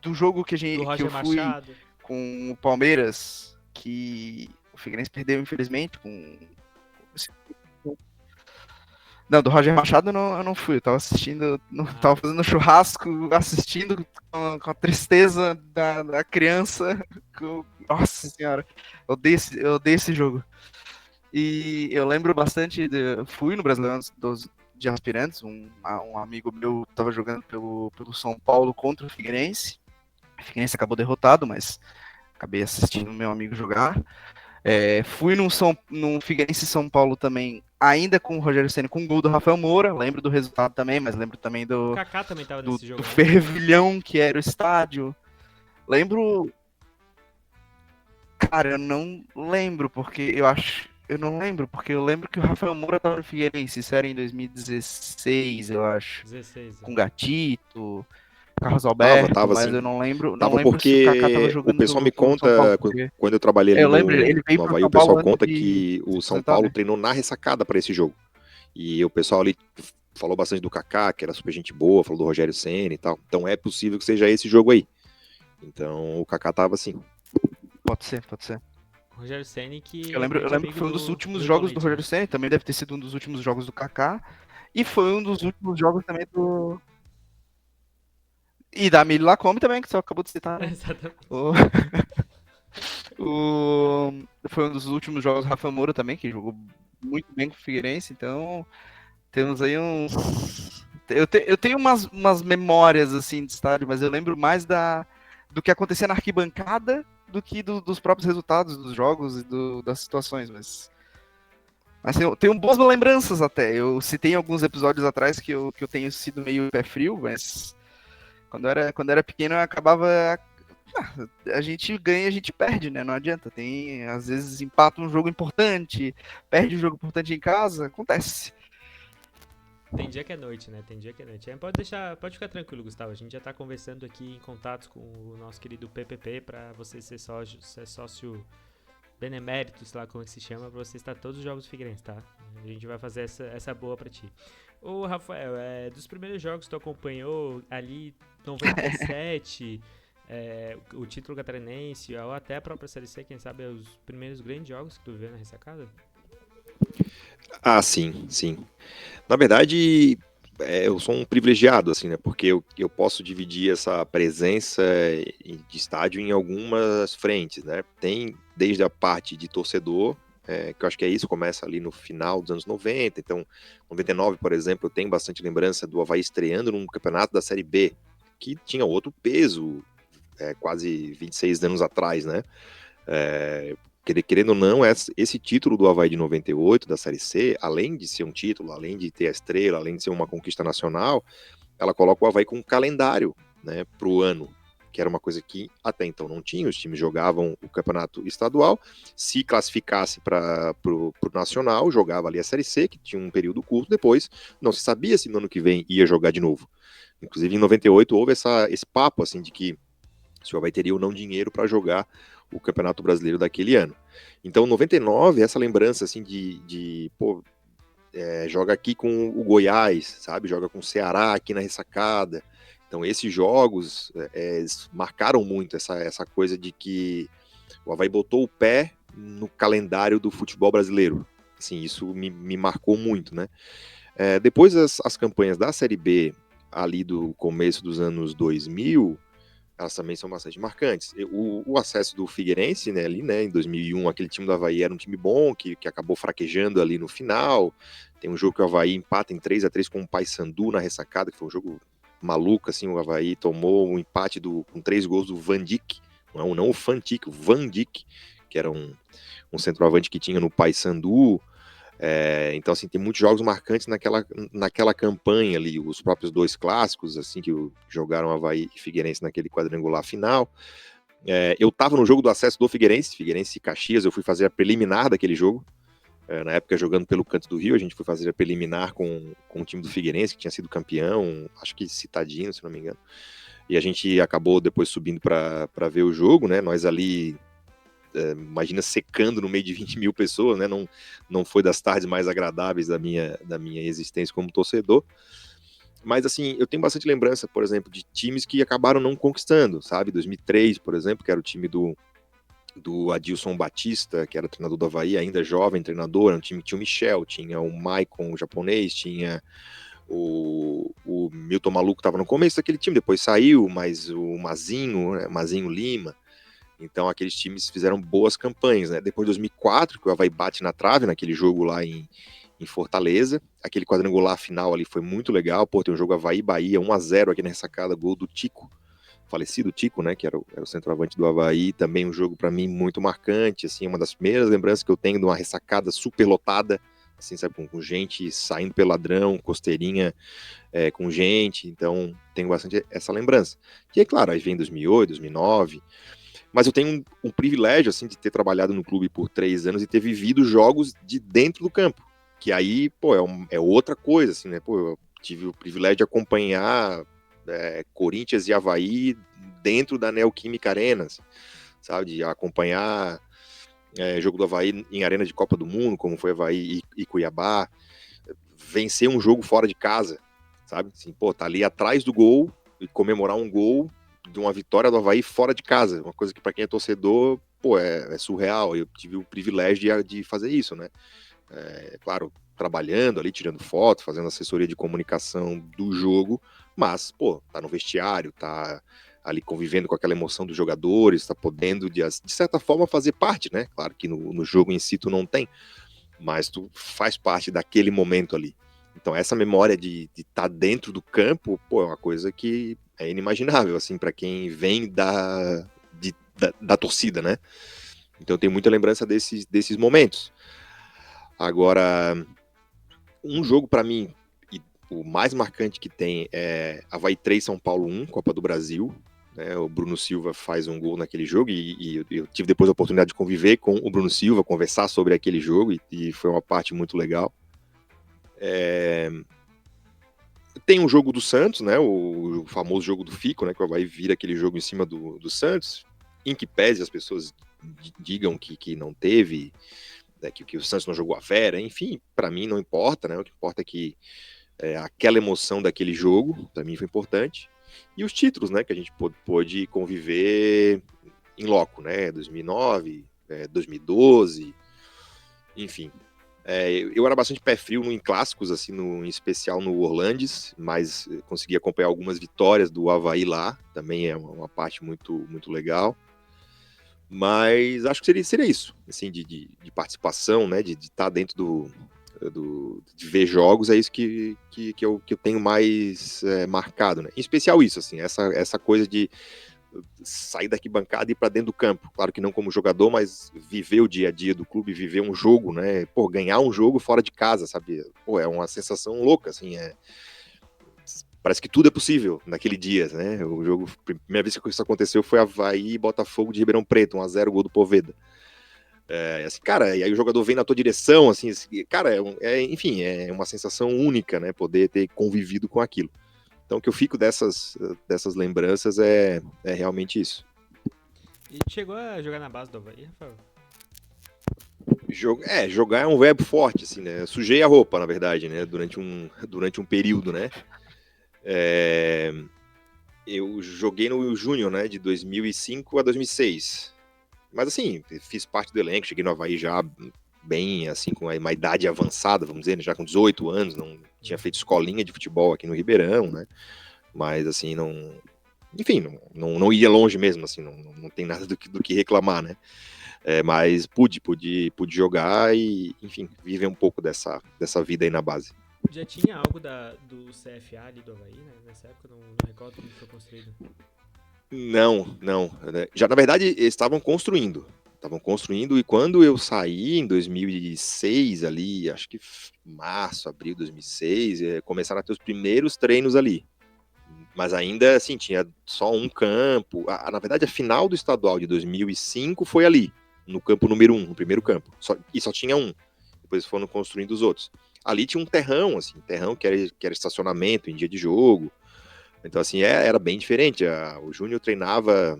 Speaker 3: do jogo que,
Speaker 1: Do
Speaker 3: que eu
Speaker 1: Roger
Speaker 3: fui
Speaker 1: Machado.
Speaker 3: com o Palmeiras, que o Figueirense perdeu, infelizmente, Não, do Roger Machado eu não fui, eu tava assistindo, tava fazendo churrasco, assistindo com a tristeza da criança. Nossa senhora, eu odeio esse jogo. E eu lembro bastante, fui no Brasileirão de Aspirantes, um amigo meu tava jogando pelo São Paulo contra o Figueirense. O Figueirense acabou derrotado, mas acabei assistindo o meu amigo jogar. Fui num Figueirense São Paulo também, ainda com o Rogério Ceni, com o gol do Rafael Moura. Lembro do resultado também, mas lembro também
Speaker 1: O
Speaker 3: do,
Speaker 1: Kaká também tava
Speaker 3: do,
Speaker 1: nesse jogo,
Speaker 3: do
Speaker 1: né?
Speaker 3: fervilhão que era o estádio. Lembro. Cara, eu não lembro, porque eu acho. Eu não lembro, porque eu lembro que o Rafael Moura tava no Figueirense. Isso era em 2016, eu acho.
Speaker 1: 16,
Speaker 3: Com Gatito, Carlos
Speaker 2: Tava,
Speaker 3: Alberto,
Speaker 2: tava
Speaker 3: mas eu
Speaker 2: assim.
Speaker 3: não
Speaker 2: Tava
Speaker 3: lembro se o Kaká tava
Speaker 2: porque o
Speaker 3: jogando
Speaker 2: pessoal me
Speaker 3: pelo
Speaker 2: conta,
Speaker 3: São Paulo. Porque
Speaker 2: quando eu trabalhei ali
Speaker 3: eu lembro, ele veio
Speaker 2: no
Speaker 3: pro
Speaker 2: Avaí, o
Speaker 3: São Paulo
Speaker 2: pessoal
Speaker 3: antes
Speaker 2: conta
Speaker 3: de
Speaker 2: que o
Speaker 3: se
Speaker 2: São
Speaker 3: aposentar,
Speaker 2: Paulo
Speaker 3: né?
Speaker 2: treinou na ressacada para esse jogo. E o pessoal ali falou bastante do Kaká, que era super gente boa, falou do Rogério Ceni e tal. Então é possível que seja esse jogo aí. Então o Kaká tava assim.
Speaker 3: Pode ser, pode ser.
Speaker 1: Rogério Ceni, que
Speaker 3: Eu
Speaker 1: é
Speaker 3: lembro, eu
Speaker 1: grande
Speaker 3: lembro que
Speaker 1: amigo
Speaker 3: foi um dos
Speaker 1: do
Speaker 3: últimos
Speaker 1: Milton
Speaker 3: jogos do
Speaker 1: Leite, né?
Speaker 3: Rogério Ceni, também deve ter sido um dos últimos jogos do Kaká, e foi um dos últimos jogos também do. E da Mili Lacombe também, que você acabou de citar, né?
Speaker 1: Exatamente.
Speaker 3: O... Foi um dos últimos jogos do Rafa Moura também, que jogou muito bem com o Figueirense, então temos aí uns. Eu tenho umas memórias assim de estádio, mas eu lembro mais do que acontecia na arquibancada do que dos próprios resultados dos jogos e das situações, mas eu tenho boas lembranças até. Eu citei em alguns episódios atrás que eu tenho sido meio pé frio, mas quando era pequeno eu acabava. A gente ganha, a gente perde, né? Não adianta. Às vezes empata um jogo importante, perde um jogo importante em casa, acontece.
Speaker 1: Tem dia que é noite, né? Tem dia que é noite. Pode ficar tranquilo, Gustavo. A gente já tá conversando aqui em contato com o nosso querido PPP pra você ser sócio benemérito, sei lá como é que se chama, pra você estar todos os jogos do Figueirense, tá? A gente vai fazer essa boa pra ti. Ô, Rafael, dos primeiros jogos que tu acompanhou ali, 97, o título catarinense, ou até a própria Série C, quem sabe, os primeiros grandes jogos que tu vê na ressacada?
Speaker 2: Ah, sim, sim. Na verdade, eu sou um privilegiado, assim, né? Porque eu posso dividir essa presença de estádio em algumas frentes, né? Tem desde a parte de torcedor, que eu acho que é isso, começa ali no final dos anos 90. Então, 99, por exemplo, eu tenho bastante lembrança do Avaí estreando num campeonato da Série B, que tinha outro peso, quase 26 anos atrás, né? Querendo ou não, esse título do Avaí de 98, da Série C, além de ser um título, além de ter a estrela, além de ser uma conquista nacional, ela coloca o Avaí com um calendário, né, para o ano, que era uma coisa que até então não tinha. Os times jogavam o campeonato estadual, se classificasse para o nacional, jogava ali a Série C, que tinha um período curto, depois não se sabia se no ano que vem ia jogar de novo. Inclusive em 98 houve esse papo assim de que se o Avaí teria ou não dinheiro para jogar o Campeonato Brasileiro daquele ano. Então, 99, essa lembrança assim joga aqui com o Goiás, sabe? Joga com o Ceará aqui na ressacada. Então, esses jogos marcaram muito essa coisa de que o Avaí botou o pé no calendário do futebol brasileiro. Assim, isso me marcou muito, né? Depois as campanhas da Série B, ali do começo dos anos 2000, elas também são bastante marcantes. O acesso do Figueirense, né, ali, né, em 2001, aquele time do Avaí era um time bom, que acabou fraquejando ali no final. Tem um jogo que o Avaí empata em 3-3 com o Paysandu na ressacada, que foi um jogo maluco, assim, o Avaí tomou um empate com 3 gols do Van Dijk, não o Fantic, o Van Dijk, que era um centroavante que tinha no Paysandu. Então, assim, tem muitos jogos marcantes naquela campanha ali, os próprios 2 clássicos, assim, que jogaram Avaí e Figueirense naquele quadrangular final. Eu estava no jogo do acesso do Figueirense e Caxias, eu fui fazer a preliminar daquele jogo, na época jogando pelo Canto do Rio, a gente foi fazer a preliminar com o time do Figueirense, que tinha sido campeão, acho que Citadino, se não me engano, e a gente acabou depois subindo para ver o jogo, né, nós ali... imagina secando no meio de 20 mil pessoas, né? Não foi das tardes mais agradáveis da minha existência como torcedor. Mas, assim, eu tenho bastante lembrança, por exemplo, de times que acabaram não conquistando, sabe? 2003, por exemplo, que era o time do Adilson Batista, que era treinador do Avaí, ainda jovem treinador, era um time que tinha o Michel, tinha o Maicon, o japonês, tinha o Milton Maluco, que estava no começo daquele time, depois saiu, mas o Mazinho, né? Mazinho Lima. Então, aqueles times fizeram boas campanhas, né? Depois de 2004, que o Avaí bate na trave naquele jogo lá em Fortaleza, aquele quadrangular final ali foi muito legal. Pô, tem um jogo Avaí-Bahia, 1-0 aqui na ressacada, gol do Tico, falecido Tico, né? Que era o centroavante do Avaí. Também um jogo, para mim, muito marcante, assim, uma das primeiras lembranças que eu tenho de uma ressacada super lotada, assim, sabe, com gente saindo pelo ladrão, costeirinha com gente. Então, tenho bastante essa lembrança. E aí, claro, aí vem 2008, 2009... Mas eu tenho um privilégio, assim, de ter trabalhado no clube por 3 anos e ter vivido jogos de dentro do campo. Que aí, pô, é outra coisa, assim, né? Pô, eu tive o privilégio de acompanhar Corinthians e Avaí dentro da Neoquímica Arena, sabe? De acompanhar jogo do Avaí em arena de Copa do Mundo, como foi Avaí e Cuiabá. Vencer um jogo fora de casa, sabe? Assim, pô, tá ali atrás do gol e comemorar um gol de uma vitória do Avaí fora de casa, uma coisa que para quem é torcedor, pô, é surreal. Eu tive o privilégio de fazer isso, né? Claro, trabalhando ali, tirando foto, fazendo assessoria de comunicação do jogo, mas, pô, tá no vestiário, tá ali convivendo com aquela emoção dos jogadores, tá podendo, de certa forma, fazer parte, né? Claro que no jogo em si tu não tem, mas tu faz parte daquele momento ali. Então, essa memória de estar dentro do campo, pô, é uma coisa que é inimaginável, assim, para quem vem da torcida, né? Então, eu tenho muita lembrança desses momentos. Agora, um jogo para mim, o mais marcante que tem é Avaí 3, São Paulo 1, Copa do Brasil. Né? O Bruno Silva faz um gol naquele jogo e eu tive depois a oportunidade de conviver com o Bruno Silva, conversar sobre aquele jogo e foi uma parte muito legal. Tem um jogo do Santos, né, o famoso jogo do Fico, né, que o Avaí vira aquele jogo em cima do Santos, em que pese as pessoas digam que não teve, né, que o Santos não jogou a fera, enfim, para mim não importa, né, o que importa é que aquela emoção daquele jogo, para mim foi importante, e os títulos, né, que a gente pôde conviver em loco, né, 2009, 2012, enfim. Eu era bastante pé frio em clássicos, assim, em especial no Orlandis, mas consegui acompanhar algumas vitórias do Avaí lá, também é uma parte muito, muito legal. Mas acho que seria isso, assim, de participação, né, de estar dentro de ver jogos, é isso que eu tenho mais marcado, né? Em especial isso, assim, essa coisa de sair da arquibancada e ir para dentro do campo. Claro que não como jogador, mas viver o dia a dia do clube, viver um jogo, né? Pô, ganhar um jogo fora de casa, sabe? Pô, é uma sensação louca, assim, parece que tudo é possível naquele dia, né? O jogo, a primeira vez que isso aconteceu foi Avaí e Botafogo de Ribeirão Preto, 1-0, gol do Poveda. Assim, cara, e aí o jogador vem na tua direção, assim, cara, enfim, é uma sensação única, né? Poder ter convivido com aquilo. Então, o que eu fico dessas lembranças é realmente isso.
Speaker 1: E chegou a jogar na base do Avaí, Rafael?
Speaker 2: Jogar é um verbo forte, assim, né? Sujei a roupa, na verdade, né? Durante um período, né? Eu joguei no Júnior, né? De 2005 a 2006. Mas, assim, fiz parte do elenco, cheguei no Avaí já bem, assim, com uma idade avançada, vamos dizer, já com 18 anos, não tinha feito escolinha de futebol aqui no Ribeirão, né? Mas assim, não. Enfim, não ia longe mesmo, assim, não tem nada do que reclamar, né? Mas pude jogar e, enfim, viver um pouco dessa vida aí na base.
Speaker 1: Já tinha algo do CFA ali do Avaí, né? Nessa época, não recordo como foi construído.
Speaker 2: Não. Já, na verdade, eles estavam construindo. E quando eu saí, em 2006, ali, acho que março, abril de 2006, começaram a ter os primeiros treinos ali. Mas ainda, assim, tinha só um campo. Na verdade, a final do estadual de 2005 foi ali, no campo número 1, no primeiro campo. E só tinha um. Depois foram construindo os outros. Ali tinha um terrão, assim, que era estacionamento em dia de jogo. Então, assim, era bem diferente. O Júnior treinava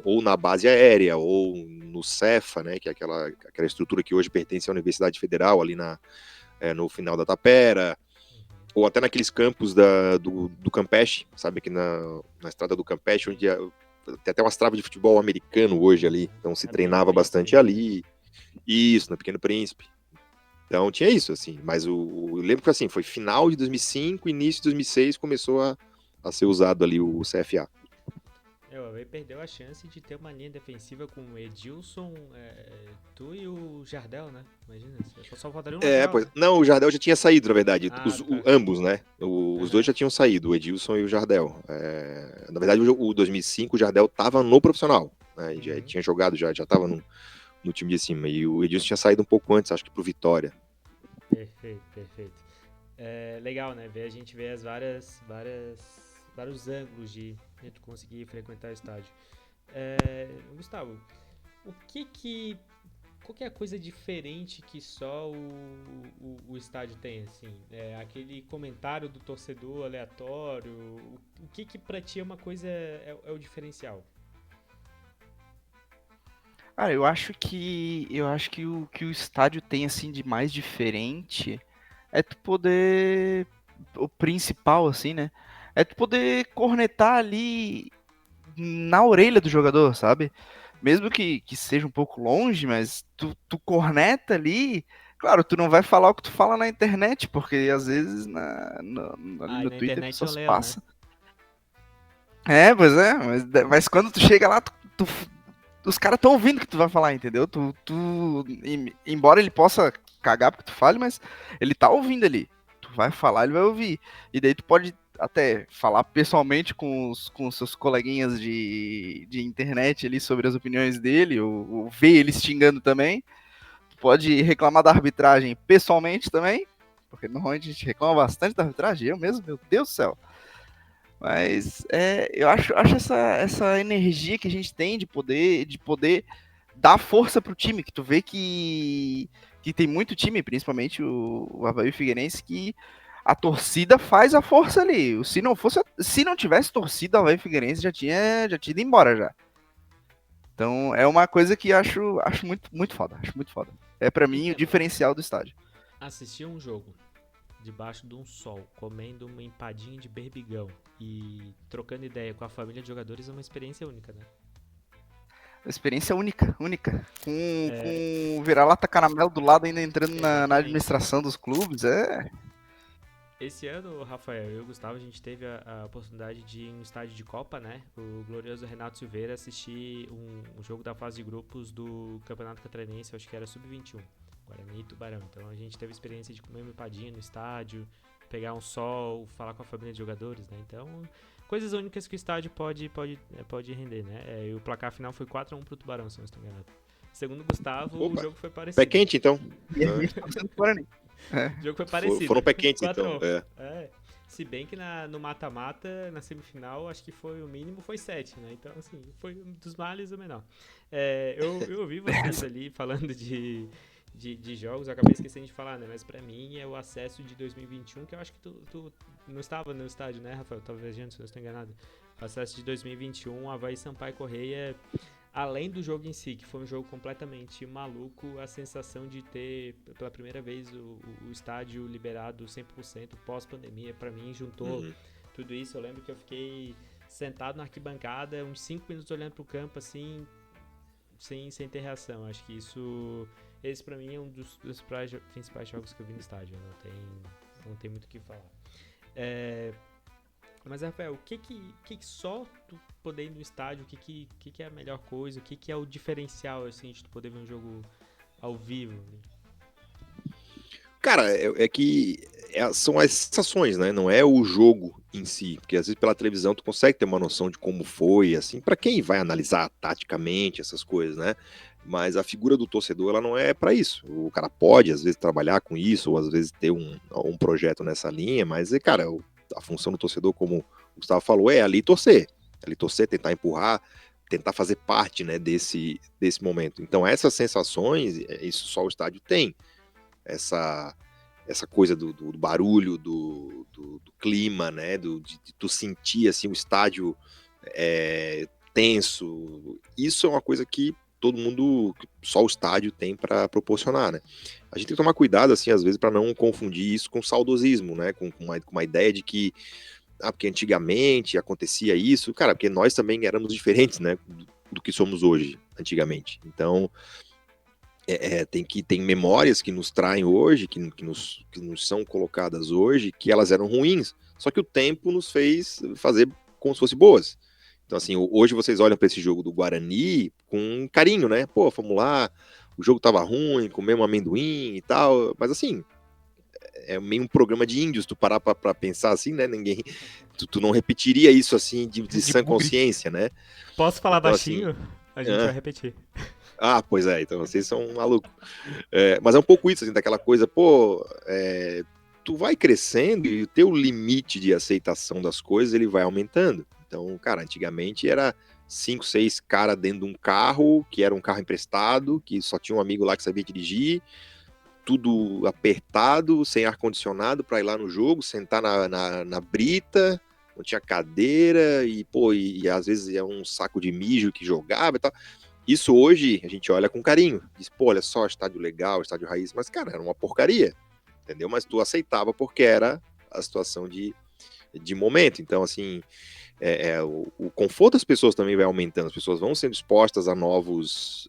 Speaker 2: ou na base aérea, ou no Cefa, né, que é aquela estrutura que hoje pertence à Universidade Federal, ali no final da Tapera, ou até naqueles campos do Campeche, sabe, aqui na estrada do Campeche, onde tem até umas travas de futebol americano hoje ali, então se treinava bastante ali. Isso, no Pequeno Príncipe. Então tinha isso, assim, mas eu lembro que assim, foi final de 2005, início de 2006, começou a ser usado ali o CFA.
Speaker 1: O Avaí perdeu a chance de ter uma linha defensiva com o Edilson, tu e o Jardel, né? Imagina, só faltaria um lateral.
Speaker 2: Pois, não, o Jardel já tinha saído, na verdade.
Speaker 1: Tá.
Speaker 2: Ambos, né? Os dois já tinham saído, o Edilson e o Jardel. Na verdade, o 2005, o Jardel estava no profissional, né? Já tinha jogado, já estava no time de cima. E o Edilson tinha saído um pouco antes, acho que pro Vitória.
Speaker 1: Perfeito. Legal, né? A gente vê vários ângulos de tu conseguir frequentar o estádio. Gustavo, qual que é a coisa diferente que só o estádio tem, assim? Aquele comentário do torcedor aleatório, o que pra ti é uma coisa, é o diferencial?
Speaker 3: Cara, eu acho que o que o estádio tem, assim, de mais diferente é tu poder, o principal, assim, né? É tu poder cornetar ali na orelha do jogador, sabe? Mesmo que seja um pouco longe, mas tu corneta ali. Claro, tu não vai falar o que tu fala na internet, porque às vezes ali no
Speaker 1: Na
Speaker 3: Twitter a
Speaker 1: internet
Speaker 3: pessoa
Speaker 1: é um
Speaker 3: se
Speaker 1: leão,
Speaker 3: passa. Pois é, mas quando tu chega lá, os caras estão ouvindo o que tu vai falar, entendeu? Embora ele possa cagar porque tu fale, mas ele tá ouvindo ali. Tu vai falar, ele vai ouvir. E daí tu pode até falar pessoalmente com os seus coleguinhas de internet ali sobre as opiniões dele, ou ver ele xingando também. Tu pode reclamar da arbitragem pessoalmente também, porque normalmente a gente reclama bastante da arbitragem, eu mesmo, meu Deus do céu. Mas eu acho essa energia que a gente tem de poder dar força pro time, que tu vê que tem muito time, principalmente o Avaí Figueirense, que a torcida faz a força ali. Se não tivesse torcida, o Avaí Figueirense já tinha ido embora já. Então é uma coisa que acho muito foda, acho muito foda. É para mim o diferencial do estádio.
Speaker 1: Assistir um jogo debaixo de um sol, comendo uma empadinha de berbigão e trocando ideia com a família de jogadores é uma experiência única, né?
Speaker 3: Experiência única. Com vira-lata caramelo do lado, ainda entrando na administração dos clubes,
Speaker 1: Esse ano, Rafael, eu e o Gustavo, a gente teve a oportunidade de ir em um estádio de Copa, né? O glorioso Renato Silveira assistir um jogo da fase de grupos do Campeonato Catarinense, acho que era Sub-21, Guarani e Tubarão. Então a gente teve a experiência de comer uma empadinha no estádio, pegar um sol, falar com a família de jogadores, né? Então, coisas únicas que o estádio pode render, né? E o placar final foi 4-1 pro Tubarão, se não estou enganado. Segundo o Gustavo, o jogo foi parecido.
Speaker 2: Pé quente, então.
Speaker 1: O jogo foi parecido.
Speaker 2: Foram pé quentes, então.
Speaker 1: Se bem que no mata-mata, na semifinal, acho que foi o mínimo, foi 7, né? Então, assim, foi um dos males o menor. Eu ouvi vocês ali falando de jogos, eu acabei esquecendo de falar, né? Mas pra mim é o acesso de 2021, que eu acho que tu não estava no estádio, né, Rafael? Tava viajando, se eu não estou enganado. O acesso de 2021, Avaí Sampaio Corrêa, além do jogo em si, que foi um jogo completamente maluco, a sensação de ter, pela primeira vez, o estádio liberado 100% pós-pandemia, pra mim, juntou tudo isso. Eu lembro que eu fiquei sentado na arquibancada, uns 5 minutos olhando pro campo, assim, sem ter reação. Acho que esse pra mim é um dos principais jogos que eu vi no estádio. não tem muito o que falar. Mas, Rafael, o que só tu poder ir no estádio, o que é a melhor coisa, o que é o diferencial, assim, de tu poder ver um jogo ao vivo?
Speaker 2: Cara, são as sensações, né? Não é o jogo em si, porque às vezes pela televisão tu consegue ter uma noção de como foi, assim, para quem vai analisar taticamente essas coisas, né? Mas a figura do torcedor, ela não é para isso. O cara pode, às vezes, trabalhar com isso, ou às vezes ter um projeto nessa linha, mas, cara, a função do torcedor, como o Gustavo falou, é ali torcer. É ali torcer, tentar empurrar, tentar fazer parte, né, desse momento. Então, essas sensações, isso só o estádio tem. Essa coisa do barulho, do clima, né, de tu sentir, assim, o estádio tenso. Isso é uma coisa que todo mundo, só o estádio tem para proporcionar, né? A gente tem que tomar cuidado, assim, às vezes, para não confundir isso com saudosismo, né? Com uma ideia de que, porque antigamente acontecia isso. Cara, porque nós também éramos diferentes, né? Do que somos hoje, antigamente. Então, tem memórias que nos traem hoje, que nos são colocadas hoje, que elas eram ruins, só que o tempo nos fez fazer como se fossem boas. Então, assim, hoje vocês olham para esse jogo do Guarani com carinho, né? Pô, vamos lá, o jogo tava ruim, comemos amendoim e tal, mas assim, é meio um programa de índios, tu parar pra pensar assim, né? Tu não repetiria isso assim de sã consciência, né?
Speaker 1: Posso falar
Speaker 2: então,
Speaker 1: baixinho?
Speaker 2: Assim,
Speaker 1: a gente vai repetir.
Speaker 2: Pois é, então vocês são malucos. Mas é um pouco isso, assim, daquela coisa, pô, tu vai crescendo e o teu limite de aceitação das coisas, ele vai aumentando. Então, cara, antigamente era 5, 6 caras dentro de um carro, que era um carro emprestado, que só tinha um amigo lá que sabia dirigir, tudo apertado, sem ar-condicionado para ir lá no jogo, sentar na brita, não tinha cadeira, e, pô, e às vezes é um saco de mijo que jogava e tal. Isso hoje a gente olha com carinho. Diz, pô, olha só, estádio legal, estádio raiz. Mas, cara, era uma porcaria, entendeu? Mas tu aceitava porque era a situação de momento. Então, assim, o conforto das pessoas também vai aumentando. As pessoas vão sendo expostas a novos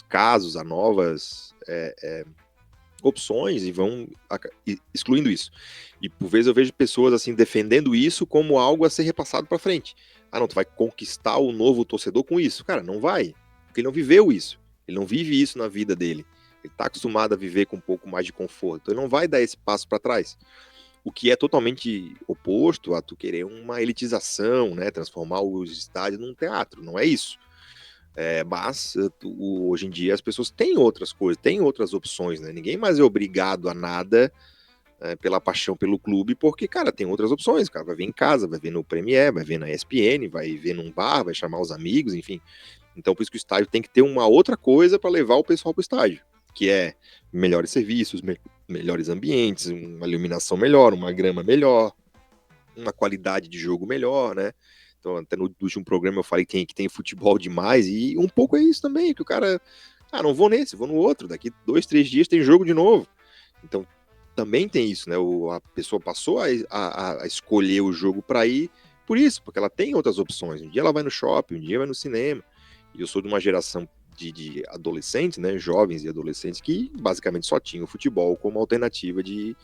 Speaker 2: casos, a novas opções e vão excluindo isso. E, por vezes, eu vejo pessoas, assim, defendendo isso como algo a ser repassado para frente. Não, tu vai conquistar o novo torcedor com isso. Cara, não vai. Porque ele não viveu isso. Ele não vive isso na vida dele. Ele está acostumado a viver com um pouco mais de conforto. Ele não vai dar esse passo para trás. O que é totalmente oposto a tu querer uma elitização, né? Transformar os estádios num teatro. Não é isso. Mas hoje em dia as pessoas têm outras coisas, têm outras opções, né? Ninguém mais é obrigado a nada pela paixão pelo clube, porque, cara, tem outras opções. O cara vai ver em casa, vai ver no Premiere, vai ver na ESPN, vai ver num bar, vai chamar os amigos, enfim. Então, por isso que o estádio tem que ter uma outra coisa para levar o pessoal para o estádio, que é melhores serviços, melhores ambientes, uma iluminação melhor, uma grama melhor, uma qualidade de jogo melhor, né? Então, até no último programa eu falei que tem futebol demais, e um pouco é isso também, que o cara, não vou nesse, vou no outro, daqui 2, 3 dias tem jogo de novo. Então, também tem isso, né? A pessoa passou a escolher o jogo para ir por isso, porque ela tem outras opções. Um dia ela vai no shopping, um dia vai no cinema. E eu sou de uma geração de adolescentes, né? Jovens e adolescentes que basicamente só tinham o futebol como alternativa de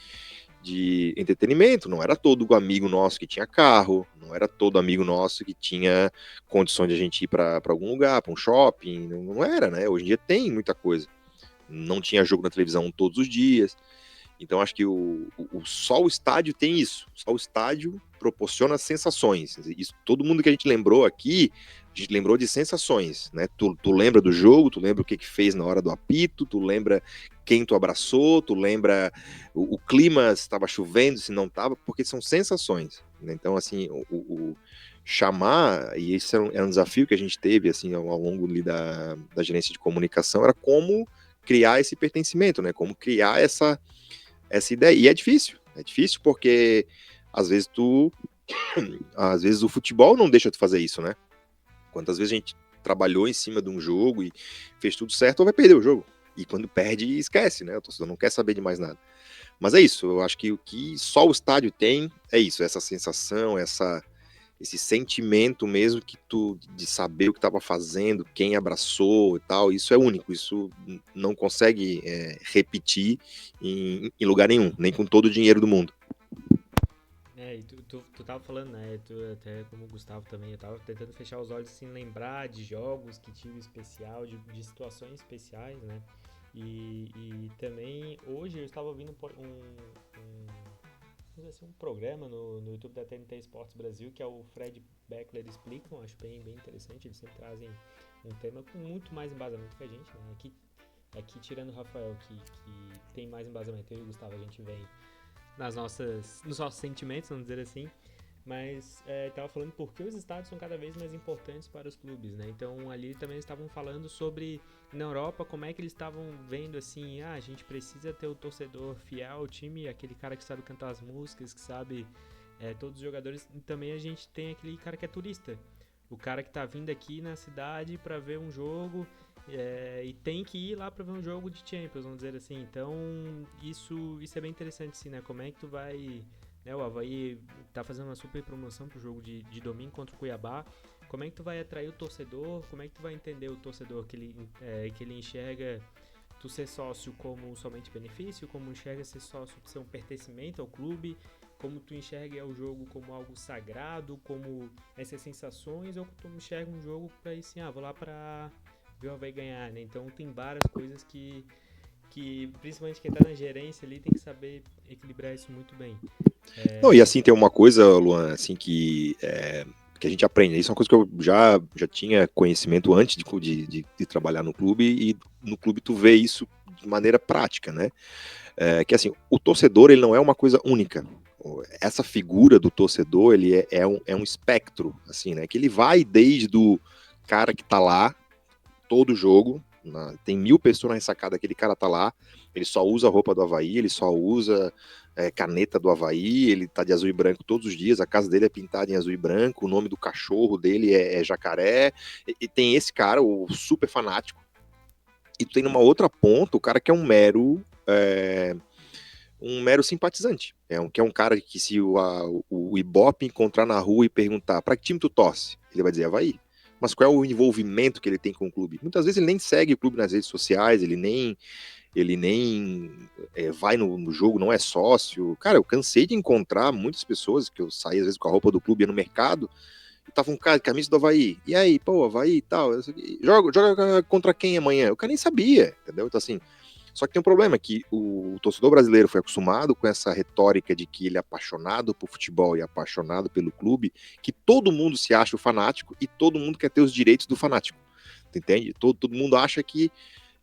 Speaker 2: entretenimento. Não era todo amigo nosso que tinha carro, não era todo amigo nosso que tinha condições de a gente ir para algum lugar, para um shopping. Não era, né? Hoje em dia tem muita coisa. Não tinha jogo na televisão todos os dias. Então, acho que só o estádio tem isso. Só o estádio proporciona sensações. Isso, todo mundo que a gente lembrou aqui, a gente lembrou de sensações, né? Tu lembra do jogo, tu lembra o que fez na hora do apito, tu lembra quem tu abraçou, tu lembra o clima, se estava chovendo, se não estava, porque são sensações, né? Então, assim, chamar, e esse era um desafio que a gente teve, assim, ao longo ali da gerência de comunicação, era como criar esse pertencimento, né? Como criar essa ideia. E é difícil porque às vezes o futebol não deixa de fazer isso, né? Quantas vezes a gente trabalhou em cima de um jogo e fez tudo certo, ou vai perder o jogo. E quando perde, esquece, né? O torcedor não quer saber de mais nada. Mas é isso, eu acho que o que só o estádio tem é isso, essa sensação, esse sentimento mesmo que de saber o que estava fazendo, quem abraçou e tal, isso é único, isso não consegue repetir em lugar nenhum, nem com todo o dinheiro do mundo.
Speaker 1: E tu tava falando, né? Tu, até como o Gustavo também, eu tava tentando fechar os olhos sem lembrar de jogos que tive especial, de situações especiais, né? E também hoje eu estava ouvindo um programa no YouTube da TNT Esportes Brasil, que é o Fred Beckler Explicam, acho bem interessante, eles sempre trazem um tema com muito mais embasamento que a gente, né? Aqui tirando o Rafael, que tem mais embasamento, eu e o Gustavo, a gente vem nos nossos sentimentos, vamos dizer assim, mas estava falando por que os estádios são cada vez mais importantes para os clubes, né? Então ali também estavam falando sobre na Europa como é que eles estavam vendo assim, a gente precisa ter o torcedor fiel ao time, aquele cara que sabe cantar as músicas, que sabe todos os jogadores, e também a gente tem aquele cara que é turista, o cara que tá vindo aqui na cidade para ver um jogo e tem que ir lá para ver um jogo de Champions, vamos dizer assim. Então isso é bem interessante, sim, né? Como é que tu vai, né? O Avaí tá fazendo uma super promoção pro jogo de domingo contra o Cuiabá. Como é que tu vai atrair o torcedor? Como é que tu vai entender o torcedor que ele enxerga tu ser sócio como somente benefício, como enxerga ser sócio ser um pertencimento ao clube, como tu enxerga o jogo como algo sagrado, como essas sensações, ou tu enxerga um jogo pra ir assim, vou lá pra ver o Avaí ganhar, né? Então tem várias coisas que principalmente quem tá na gerência ali tem que saber equilibrar isso muito bem.
Speaker 2: Não, e assim, tem uma coisa, Luan, assim, que a gente aprende. Isso é uma coisa que eu já tinha conhecimento antes de trabalhar no clube, e no clube tu vê isso de maneira prática, né? Que assim, o torcedor, ele não é uma coisa única. Essa figura do torcedor, ele é um espectro, assim, né? Que ele vai desde o cara que tá lá, todo jogo, tem 1000 pessoas na ressacada, aquele cara tá lá, ele só usa a roupa do Avaí, ele só usa caneta do Avaí, ele tá de azul e branco todos os dias, a casa dele é pintada em azul e branco, o nome do cachorro dele é Jacaré, e tem esse cara, o super fanático, e tu tem numa outra ponta o cara que é um mero simpatizante, que é um cara que se o Ibope encontrar na rua e perguntar pra que time tu torce, ele vai dizer Avaí. Mas qual é o envolvimento que ele tem com o clube? Muitas vezes ele nem segue o clube nas redes sociais, ele nem vai no jogo, não é sócio. Cara, eu cansei de encontrar muitas pessoas que eu saía às vezes com a roupa do clube, ia no mercado, e tava um cara de camisa do Avaí. E aí, pô, Avaí e tal, joga contra quem amanhã? O cara nem sabia, entendeu? Então assim, só que tem um problema, que o torcedor brasileiro foi acostumado com essa retórica de que ele é apaixonado por futebol e apaixonado pelo clube, que todo mundo se acha o fanático e todo mundo quer ter os direitos do fanático, entende? Todo mundo acha que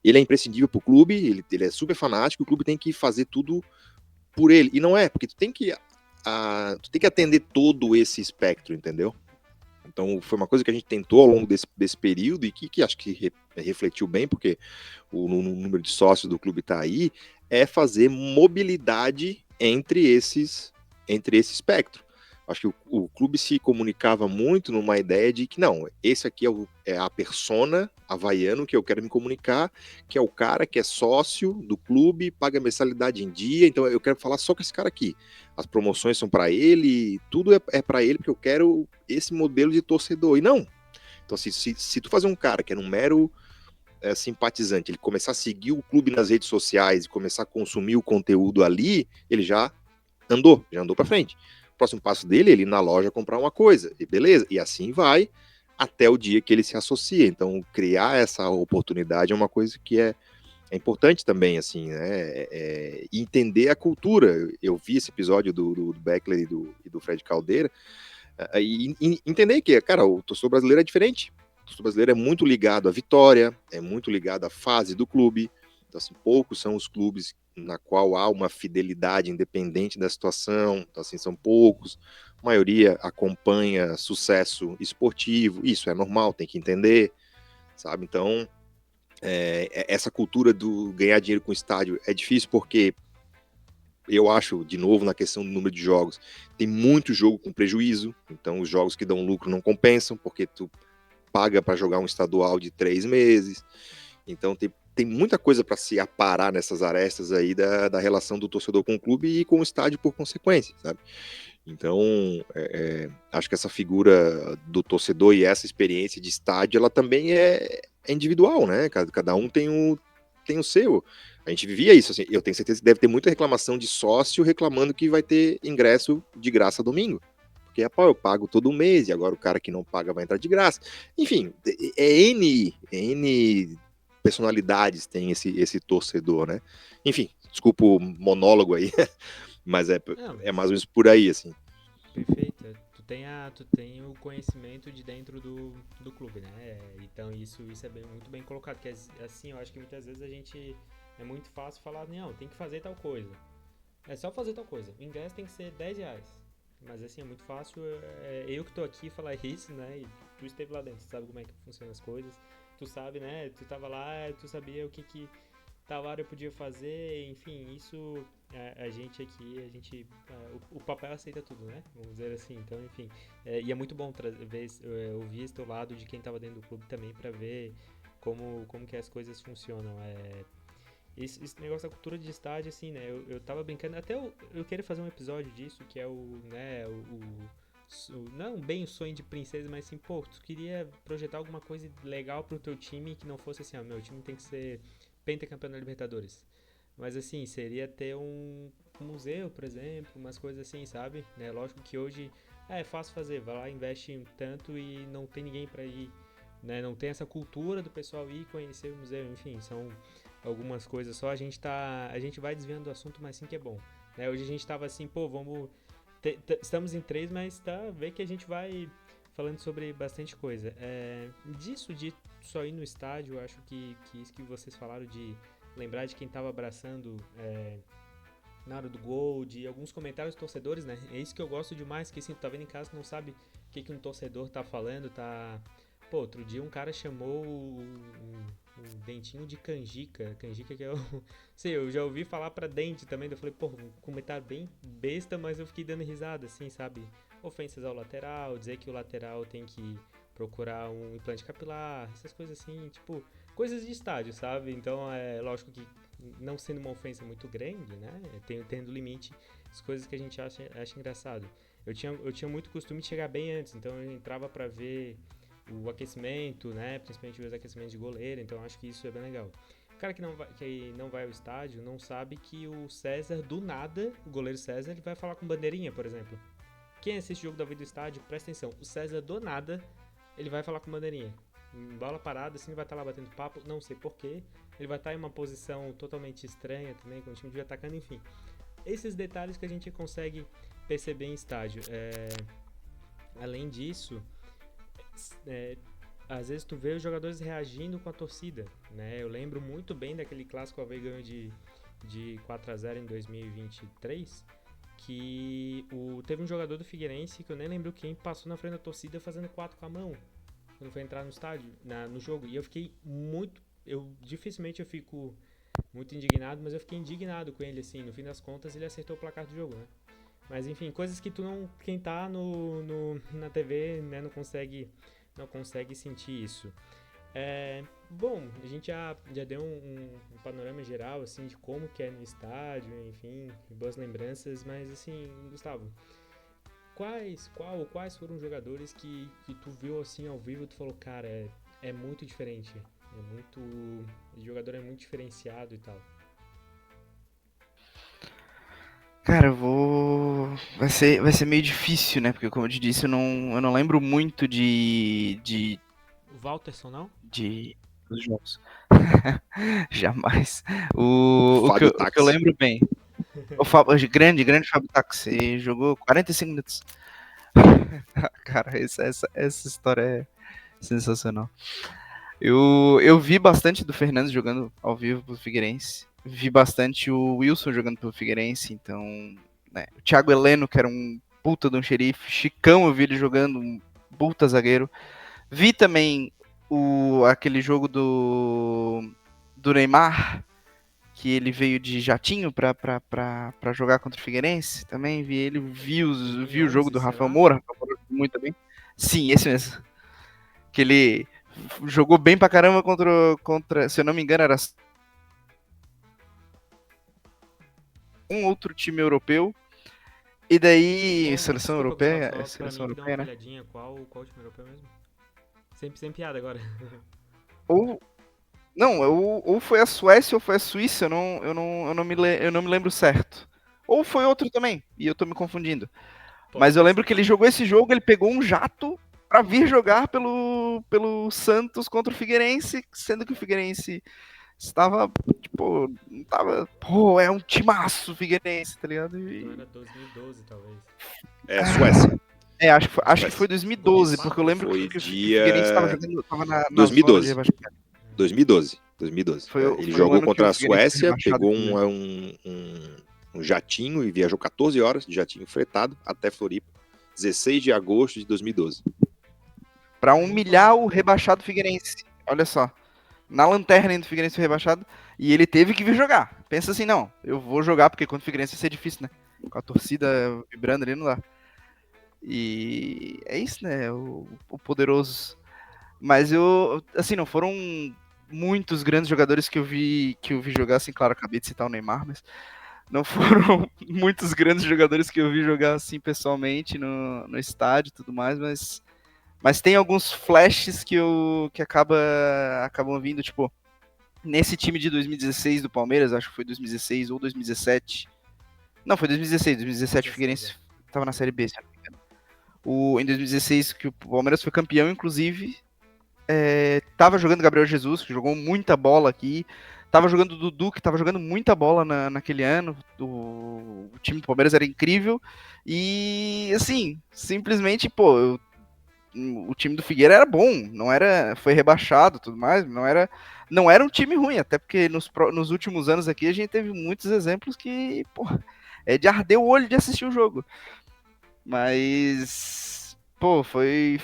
Speaker 2: ele é imprescindível pro clube, ele é super fanático, o clube tem que fazer tudo por ele, e não é, porque tu tem que atender todo esse espectro, entendeu? Então foi uma coisa que a gente tentou ao longo desse período e que acho que refletiu bem, porque o número de sócios do clube está aí, é fazer mobilidade entre esse espectro. Acho que o clube se comunicava muito numa ideia de que não, esse aqui é a persona havaiano que eu quero me comunicar, que é o cara que é sócio do clube, paga mensalidade em dia, então eu quero falar só com esse cara aqui. As promoções são para ele, tudo é para ele, porque eu quero esse modelo de torcedor. E não. Então, se tu fazer um cara que era um mero simpatizante, ele começar a seguir o clube nas redes sociais e começar a consumir o conteúdo ali, ele já andou para frente. O próximo passo dele é ele ir na loja comprar uma coisa, e beleza, e assim vai até o dia que ele se associa. Então, criar essa oportunidade é uma coisa que é importante também, assim, né? Entender a cultura. Eu vi esse episódio do Beckler e do Fred Caldeira, e entender que, cara, o torcedor brasileiro é diferente. O torcedor brasileiro é muito ligado à vitória, é muito ligado à fase do clube. Então, assim, poucos são os clubes na qual há uma fidelidade independente da situação. Então, assim, são poucos. A maioria acompanha sucesso esportivo. Isso é normal, tem que entender, sabe? Então, essa cultura do ganhar dinheiro com estádio é difícil porque eu acho, de novo, na questão do número de jogos, tem muito jogo com prejuízo, então os jogos que dão lucro não compensam, porque tu paga para jogar um estadual de 3 meses, então tem muita coisa para se aparar nessas arestas aí da relação do torcedor com o clube e com o estádio por consequência, sabe? Então, acho que essa figura do torcedor e essa experiência de estádio, ela também é individual, né? Cada um tem o seu. A gente vivia isso, assim, eu tenho certeza que deve ter muita reclamação de sócio reclamando que vai ter ingresso de graça domingo. Porque, eu pago todo mês e agora o cara que não paga vai entrar de graça. Enfim, N personalidades tem esse torcedor, né? Enfim, desculpa o monólogo aí, mas é mais ou menos por aí, assim.
Speaker 1: Perfeito. Tu tem o conhecimento de dentro do clube, né? Então isso é muito bem colocado. Que assim, eu acho que muitas vezes a gente é muito fácil falar, não, tem que fazer tal coisa. É só fazer tal coisa. O ingresso tem que ser R$10. Mas assim, é muito fácil. Eu que tô aqui falar isso, né? E tu esteve lá dentro, tu sabe como é que funcionam as coisas. Tu sabe, né? Tu tava lá, tu sabia o que tal área podia fazer, enfim, isso a gente aqui, o papel aceita tudo, né? Vamos dizer assim, então, enfim. E é muito bom ouvir esse teu lado de quem tava dentro do clube também pra ver como que as coisas funcionam. Esse negócio da cultura de estádio, assim, né? Eu tava brincando, até eu queria fazer um episódio disso, que é não bem o sonho de princesa, mas assim, pô, tu queria projetar alguma coisa legal pro teu time que não fosse assim, meu time tem que ser pentacampeão da Libertadores. Mas assim, seria ter um museu, por exemplo, umas coisas assim, sabe? Né? Lógico que hoje é fácil fazer, vai lá, investe um tanto e não tem ninguém pra ir, né? Não tem essa cultura do pessoal ir conhecer o museu, enfim, são algumas coisas só. A gente vai desviando do assunto, mas sim que é bom. Né? Hoje a gente tava assim, pô, estamos em 3, mas vê que a gente vai falando sobre bastante coisa. Disso de só ir no estádio, eu acho que isso que vocês falaram de lembrar de quem tava abraçando na hora do gol, de alguns comentários dos torcedores, né? É isso que eu gosto demais, que assim, tu tá vendo em casa, não sabe o que um torcedor tá falando, tá... Pô, outro dia um cara chamou um dentinho de canjica. Canjica que é o... Sei, eu já ouvi falar pra dente também. Eu falei, pô, um comentário bem besta, mas eu fiquei dando risada, assim, sabe? Ofensas ao lateral, dizer que o lateral tem que procurar um implante capilar, essas coisas assim, tipo, coisas de estádio, sabe? Então, é lógico que não sendo uma ofensa muito grande, né? Tendo limite, as coisas que a gente acha engraçado. Eu tinha muito costume de chegar bem antes, então eu entrava pra ver o aquecimento, né? Principalmente os aquecimentos de goleiro, então acho que isso é bem legal. O cara que não vai ao estádio não sabe que o César, do nada, o goleiro César, ele vai falar com bandeirinha, por exemplo. Quem assiste o jogo da vida do estádio, presta atenção. O César, do nada, ele vai falar com bandeirinha. Em bola parada, assim, ele vai estar lá batendo papo, não sei porquê. Ele vai estar em uma posição totalmente estranha também, quando o time estiver atacando, enfim. Esses detalhes que a gente consegue perceber em estádio. Além disso, às vezes tu vê os jogadores reagindo com a torcida, né? Eu lembro muito bem daquele clássico Alvei ganhou de 4-0 em 2023, que teve um jogador do Figueirense, que eu nem lembro quem, passou na frente da torcida fazendo 4 com a mão, quando foi entrar no estádio, no jogo, e eu fiquei dificilmente eu fico muito indignado, mas eu fiquei indignado com ele, assim, no fim das contas ele acertou o placar do jogo, né? Mas enfim, coisas que quem tá na TV, né, não consegue sentir isso. Bom, a gente já deu um panorama geral, assim, de como que é no estádio, enfim, boas lembranças, mas assim, Gustavo, quais foram os jogadores que tu viu assim ao vivo e tu falou, cara, é muito diferente, o jogador é muito diferenciado e tal?
Speaker 3: Cara, vai ser meio difícil, né? Porque como eu te disse, eu não lembro muito de
Speaker 1: O Walterson, não?
Speaker 3: dos jogos. Jamais. O que
Speaker 2: Fábio
Speaker 3: eu lembro bem. O grande Fábio Táxi jogou 45 minutos. Cara, essa história é sensacional. Eu vi bastante do Fernandes jogando ao vivo pro Figueirense. Vi bastante o Wilson jogando pelo Figueirense, então, né, o Thiago Heleno, que era um puta de um xerife, Chicão eu vi ele jogando, um puta zagueiro. Vi também aquele jogo do Neymar, que ele veio de jatinho pra jogar contra o Figueirense, também vi ele, vi o jogo do Rafael Moura muito bem. Sim, esse mesmo. Que ele jogou bem pra caramba contra, se eu não me engano, era um outro time europeu. E daí,
Speaker 1: Qual,
Speaker 3: seleção
Speaker 1: desculpa, Gustavo,
Speaker 3: europeia,
Speaker 1: só pra
Speaker 3: seleção
Speaker 1: mim dar uma
Speaker 3: europeia, né?
Speaker 1: olhadinha, qual time europeu mesmo? Sempre sem piada agora.
Speaker 3: Ou, não, ou foi a Suécia ou foi a Suíça, eu não me lembro certo. Ou foi outro também, e eu tô me confundindo.
Speaker 1: Pode
Speaker 3: Mas eu
Speaker 1: ter
Speaker 3: lembro
Speaker 1: sido.
Speaker 3: que ele jogou esse jogo, ele pegou um jato pra vir jogar pelo Santos contra o Figueirense, sendo que o Figueirense estava, tipo, não tava, pô, é um timaço o Figueirense, tá ligado?
Speaker 1: Então era 2012, talvez.
Speaker 2: Suécia.
Speaker 3: Acho que foi
Speaker 2: Suécia.
Speaker 3: 2012,
Speaker 1: Gol do
Speaker 3: porque eu
Speaker 1: Pato?
Speaker 3: lembro
Speaker 2: Foi
Speaker 3: que o Figueirense estava
Speaker 2: dia
Speaker 3: jogando, tava na zona de
Speaker 2: 2012.
Speaker 3: rebaixamento.
Speaker 2: 2012. 2012.
Speaker 3: Foi,
Speaker 2: Ele
Speaker 3: foi o
Speaker 2: jogou
Speaker 3: ano que o
Speaker 2: contra a
Speaker 3: Figueirense foi
Speaker 2: Suécia,
Speaker 3: rebaixado,
Speaker 2: pegou
Speaker 3: inclusive.
Speaker 2: um jatinho e viajou 14 horas de jatinho fretado até Floripa, 16 de agosto de 2012.
Speaker 3: Pra
Speaker 1: Aí não
Speaker 3: humilhar
Speaker 1: pode,
Speaker 3: o
Speaker 1: né?
Speaker 3: rebaixado Figueirense. Olha só. Na lanterna ainda o Figueirense foi rebaixado. E ele teve que vir jogar. Pensa assim, não, eu vou jogar, porque contra o Figueirense vai ser difícil, né? Com a torcida vibrando ali, não dá. E é isso, né? O poderoso. Mas eu, assim, não foram muitos grandes jogadores que eu vi jogar, assim, claro, acabei de citar o Neymar, mas não foram muitos grandes jogadores que eu vi jogar assim pessoalmente no estádio e tudo mais, mas tem alguns flashes que acabam vindo, tipo, nesse time de 2016 do Palmeiras, acho que foi 2016 ou 2017. Não, foi 2016, 2017 o
Speaker 1: 16,
Speaker 3: Figueirense
Speaker 1: é.
Speaker 3: estava na Série B, se eu não me engano. Em 2016, que o Palmeiras foi campeão, inclusive, tava jogando Gabriel Jesus, que jogou muita bola aqui. Tava jogando o Dudu, que tava jogando muita bola naquele ano. O time do Palmeiras era incrível. E, assim, simplesmente, pô, o time do Figueira era bom, não era, foi rebaixado, tudo mais, não era um time ruim, até porque nos últimos anos aqui a gente teve muitos exemplos que, pô, é de arder o olho de assistir o jogo. Mas, pô, foi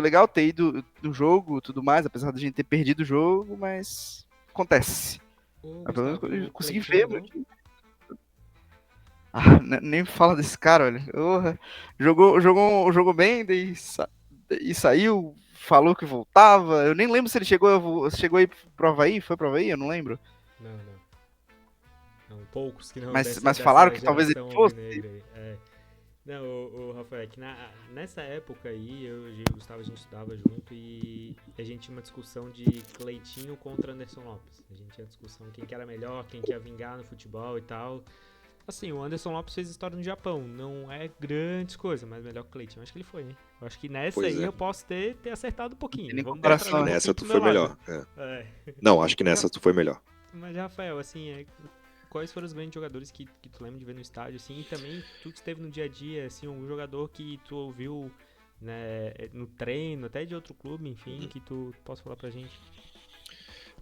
Speaker 3: legal ter ido no jogo, tudo mais, apesar de a gente ter perdido o jogo, mas acontece.
Speaker 1: Ô,
Speaker 3: Mas pelo
Speaker 1: Gustavo,
Speaker 3: menos
Speaker 1: o
Speaker 3: eu consegui
Speaker 1: Cleitinho
Speaker 3: ver, meu
Speaker 1: jogou?
Speaker 3: time. Ah, nem fala desse cara, olha. Jogou bem, daí saiu, falou que voltava. Eu nem lembro se ele chegou aí pro Havaí, foi pro Havaí, eu não lembro.
Speaker 1: Não, não. Não, poucos que não
Speaker 3: Mas falaram
Speaker 1: dessa
Speaker 3: que talvez ele
Speaker 1: geração
Speaker 3: fosse.
Speaker 1: alvinegra aí. É. Não, o Rafael, é que nessa época aí, eu e o Gustavo, a gente estudava junto e a gente tinha uma discussão de Cleitinho contra Anderson Lopes. A gente tinha discussão quem que era melhor, quem que ia vingar no futebol e tal. Assim, o Anderson Lopes fez história no Japão. Não é grandes coisas, mas melhor que o Cleitinho. Eu acho que ele foi, hein? Eu acho que nessa
Speaker 2: Pois
Speaker 1: aí
Speaker 2: é.
Speaker 1: eu posso ter acertado um
Speaker 3: Não tem
Speaker 1: pouquinho.
Speaker 3: nem
Speaker 1: Vamos trazer
Speaker 2: Acho que
Speaker 3: comparação,
Speaker 1: um
Speaker 3: né?
Speaker 2: nessa
Speaker 1: pouquinho
Speaker 2: tu
Speaker 1: pro
Speaker 2: foi
Speaker 1: meu lado.
Speaker 2: melhor. É.
Speaker 1: É.
Speaker 2: Não, acho que nessa tu foi melhor.
Speaker 1: Mas, Rafael, assim, quais foram os grandes jogadores que tu lembra de ver no estádio, assim, e também tu que esteve no dia a dia, assim, um jogador que tu ouviu, né, no treino, até de outro clube, enfim, que tu possa falar pra gente.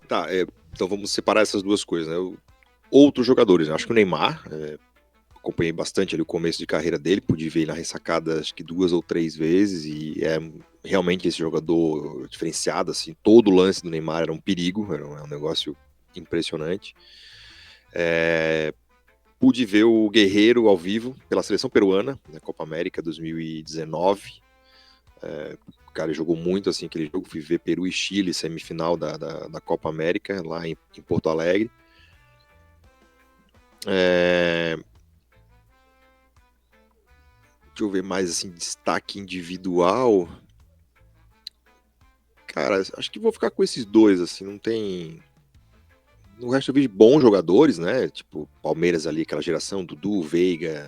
Speaker 2: Tá, então vamos separar essas duas coisas, né? Outros jogadores, né? Acho que o Neymar, acompanhei bastante ali o começo de carreira dele, pude ver ele na ressacada acho que 2 ou 3 vezes, e é realmente esse jogador diferenciado, assim, todo o lance do Neymar era um perigo, é um negócio impressionante. Pude ver o Guerreiro ao vivo pela seleção peruana, na Copa América 2019. O cara jogou muito assim aquele jogo. Fui ver Peru e Chile, semifinal da Copa América, lá em Porto Alegre. Deixa eu ver mais assim, destaque individual. Cara, acho que vou ficar com esses dois, assim, não tem. No resto eu vi bons jogadores, né? Tipo, Palmeiras ali, aquela geração, Dudu, Veiga,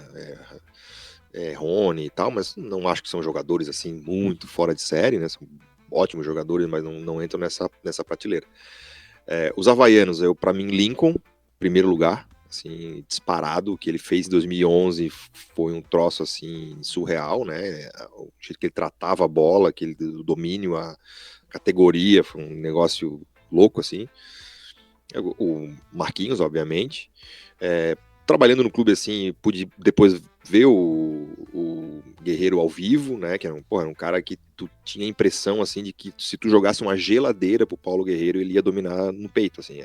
Speaker 2: Rony e tal, mas não acho que são jogadores assim muito fora de série, né? São ótimos jogadores, mas não entram nessa prateleira. Os havaianos, para mim, Lincoln, primeiro lugar, assim, disparado. O que ele fez em 2011 foi um troço assim surreal, né? O jeito que ele tratava a bola, o domínio, a categoria, foi um negócio louco assim. O Marquinhos, obviamente. Trabalhando no clube assim, pude depois ver o Guerreiro ao vivo, né? Que era um cara que tu tinha a impressão assim de que se tu jogasse uma geladeira pro Paulo Guerreiro, ele ia dominar no peito, assim,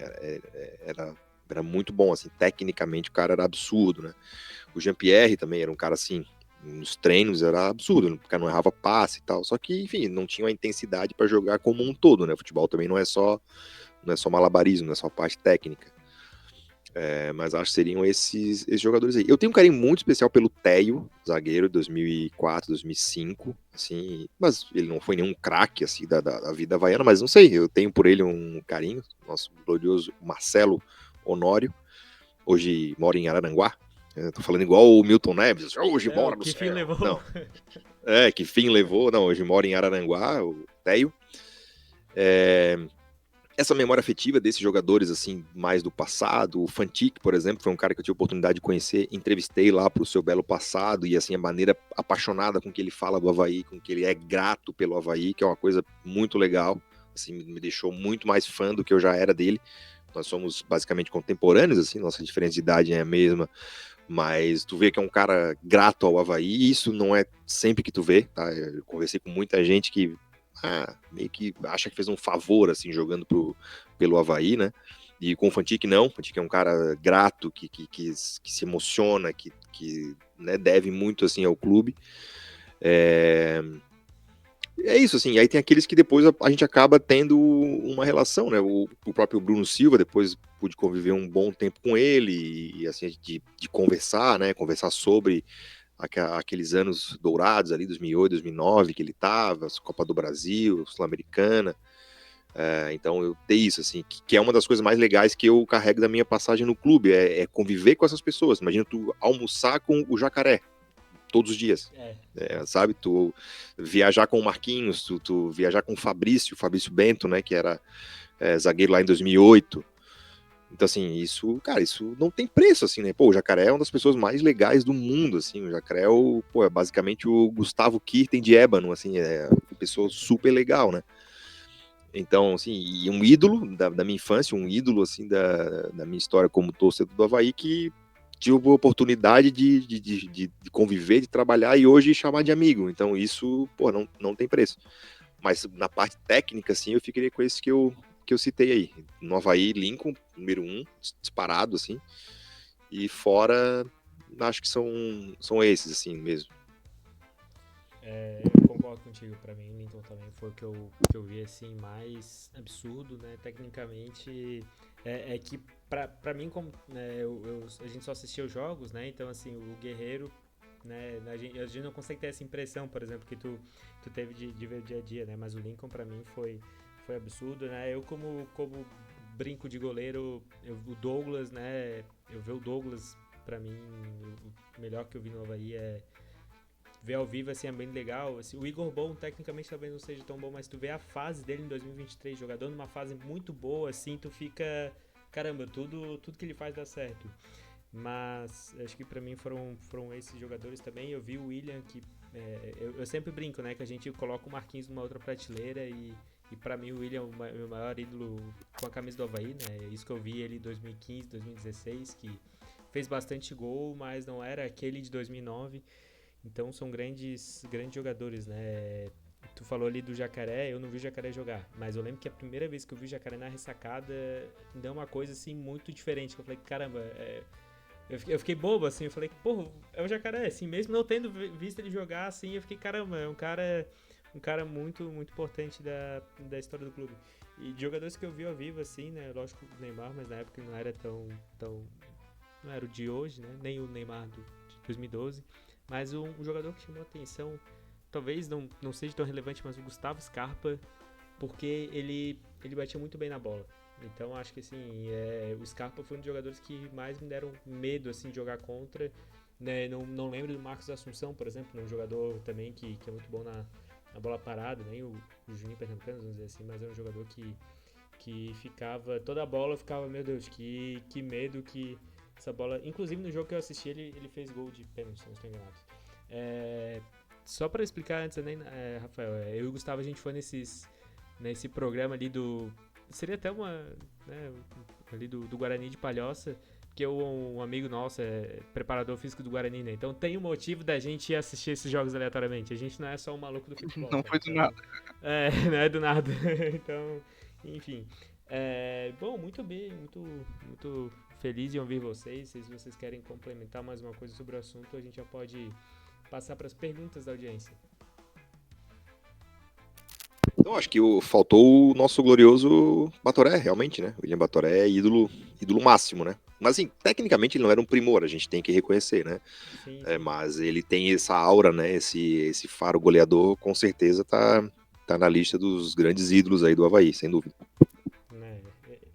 Speaker 2: era muito bom, assim, tecnicamente o cara era absurdo, né? O Jean-Pierre também era um cara assim, nos treinos era absurdo, o cara não errava passe e tal, só que, enfim, não tinha uma intensidade para jogar como um todo, né? Futebol também não é só malabarismo, não é só parte técnica. Mas acho que seriam esses jogadores aí. Eu tenho um carinho muito especial pelo Teio, zagueiro, 2004, 2005, assim, mas ele não foi nenhum craque, assim, da vida havaiana, mas não sei, eu tenho por ele um carinho, nosso glorioso Marcelo Honório, hoje mora em Araranguá, tô falando igual o Milton Neves, hoje mora no
Speaker 1: que
Speaker 2: céu.
Speaker 1: Fim levou?
Speaker 2: Não. Que fim levou, não, hoje mora em Araranguá, o Teio. Essa memória afetiva desses jogadores, assim, mais do passado, o Fantic, por exemplo, foi um cara que eu tive a oportunidade de conhecer, entrevistei lá pro seu belo passado, e assim, a maneira apaixonada com que ele fala do Avaí, com que ele é grato pelo Avaí, que é uma coisa muito legal, assim, me deixou muito mais fã do que eu já era dele. Nós somos basicamente contemporâneos, assim, nossa diferença de idade é a mesma, mas tu vê que é um cara grato ao Avaí, e isso não é sempre que tu vê, tá? Eu conversei com muita gente que meio que acha que fez um favor, assim, jogando pelo Avaí, né? E com o Fantic, não. O Fantic é um cara grato, que se emociona, que né, deve muito, assim, ao clube. É isso, assim. Aí tem aqueles que depois a gente acaba tendo uma relação, né? O próprio Bruno Silva, depois pude conviver um bom tempo com ele, e assim, de conversar, né? Conversar sobre aqueles anos dourados ali, 2008, 2009, que ele tava, Copa do Brasil, Sul-Americana. Então eu dei isso, assim, que é uma das coisas mais legais que eu carrego da minha passagem no clube, é conviver com essas pessoas. Imagina tu almoçar com o Jacaré todos os dias, sabe? Tu viajar com o Marquinhos, tu viajar com o Fabrício Bento, né, que era zagueiro lá em 2008. Então, assim, isso, cara, isso não tem preço, assim, né? Pô, o Jacaré é uma das pessoas mais legais do mundo, assim. O Jacaré é basicamente o Gustavo Kirten de ébano, assim, é uma pessoa super legal, né? Então, assim, e um ídolo da minha infância, um ídolo, assim, da minha história como torcedor do Avaí, que tive a oportunidade de conviver, de trabalhar e hoje chamar de amigo. Então, isso, pô, não tem preço. Mas na parte técnica, assim, eu ficaria com esse que eu citei aí. No Avaí, Lincoln, número 1, disparado, assim. E fora, acho que são esses, assim, mesmo.
Speaker 1: Eu concordo contigo, pra mim, Lincoln também foi o que eu vi, assim, mais absurdo, né, tecnicamente, que pra mim, como, né, a gente só assistia os jogos, né, então, assim, o Guerreiro, né, a gente não consegue ter essa impressão, por exemplo, que tu teve de ver o dia a dia, né, mas o Lincoln pra mim foi absurdo, né, eu como brinco de goleiro, o Douglas, né, eu ver o Douglas, pra mim, o melhor que eu vi no Avaí ver ao vivo, assim, é bem legal. Assim, o Igor Bom, tecnicamente, talvez não seja tão bom, mas tu vê a fase dele em 2023, jogador numa fase muito boa, assim, tu fica... Caramba, tudo que ele faz dá certo. Mas acho que pra mim foram esses jogadores também. Eu vi o William, que eu sempre brinco, né, que a gente coloca o Marquinhos numa outra prateleira e pra mim o William é o meu maior ídolo com a camisa do Avaí, né? É isso que eu vi ele em 2015, 2016, que fez bastante gol, mas não era aquele de 2009. Então são grandes jogadores, né? Tu falou ali do Jacaré, eu não vi o Jacaré jogar, mas eu lembro que a primeira vez que eu vi o Jacaré na ressacada deu uma coisa assim muito diferente, que eu falei, caramba, eu fiquei bobo assim, eu falei, pô, é o Jacaré, assim, mesmo não tendo visto ele jogar assim, eu fiquei, caramba, é um cara muito importante da história do clube. E de jogadores que eu vi ao vivo assim, né, lógico o Neymar, mas na época ele não era tão não era o de hoje, né, nem o Neymar de 2012. Mas um jogador que chamou a atenção, talvez não seja tão relevante, mas o Gustavo Scarpa, porque ele batia muito bem na bola. Então acho que assim, o Scarpa foi um dos jogadores que mais me deram medo assim, de jogar contra. Né? Não lembro do Marcos Assunção, por exemplo, um jogador também que é muito bom na bola parada, nem o Juninho Pernambucano, vamos dizer assim, mas é um jogador que ficava, toda a bola ficava, meu Deus, que medo que essa bola, inclusive no jogo que eu assisti, ele fez gol de pênalti, se não estou enganado. Só para explicar antes, né, Rafael, eu e o Gustavo, a gente foi nesse programa ali seria até uma, né, ali do Guarani de Palhoça, que um amigo nosso é preparador físico do Guarani, né? Então tem um motivo da gente ir assistir esses jogos aleatoriamente. A gente não é só um maluco do futebol.
Speaker 3: Não foi do nada.
Speaker 1: Não é do nada. Então, enfim. Bom, muito bem, muito feliz em ouvir vocês. Se vocês querem complementar mais uma coisa sobre o assunto, a gente já pode passar para as perguntas da audiência.
Speaker 2: Então, acho que faltou o nosso glorioso Batoré, realmente, né? William Batoré é ídolo máximo, né? Mas assim, tecnicamente ele não era um primor, a gente tem que reconhecer, né?
Speaker 1: Sim,
Speaker 2: É,
Speaker 1: sim.
Speaker 2: mas ele tem essa aura, né? Esse faro goleador, com certeza tá na lista dos grandes ídolos aí do Avaí, sem dúvida.
Speaker 1: Né,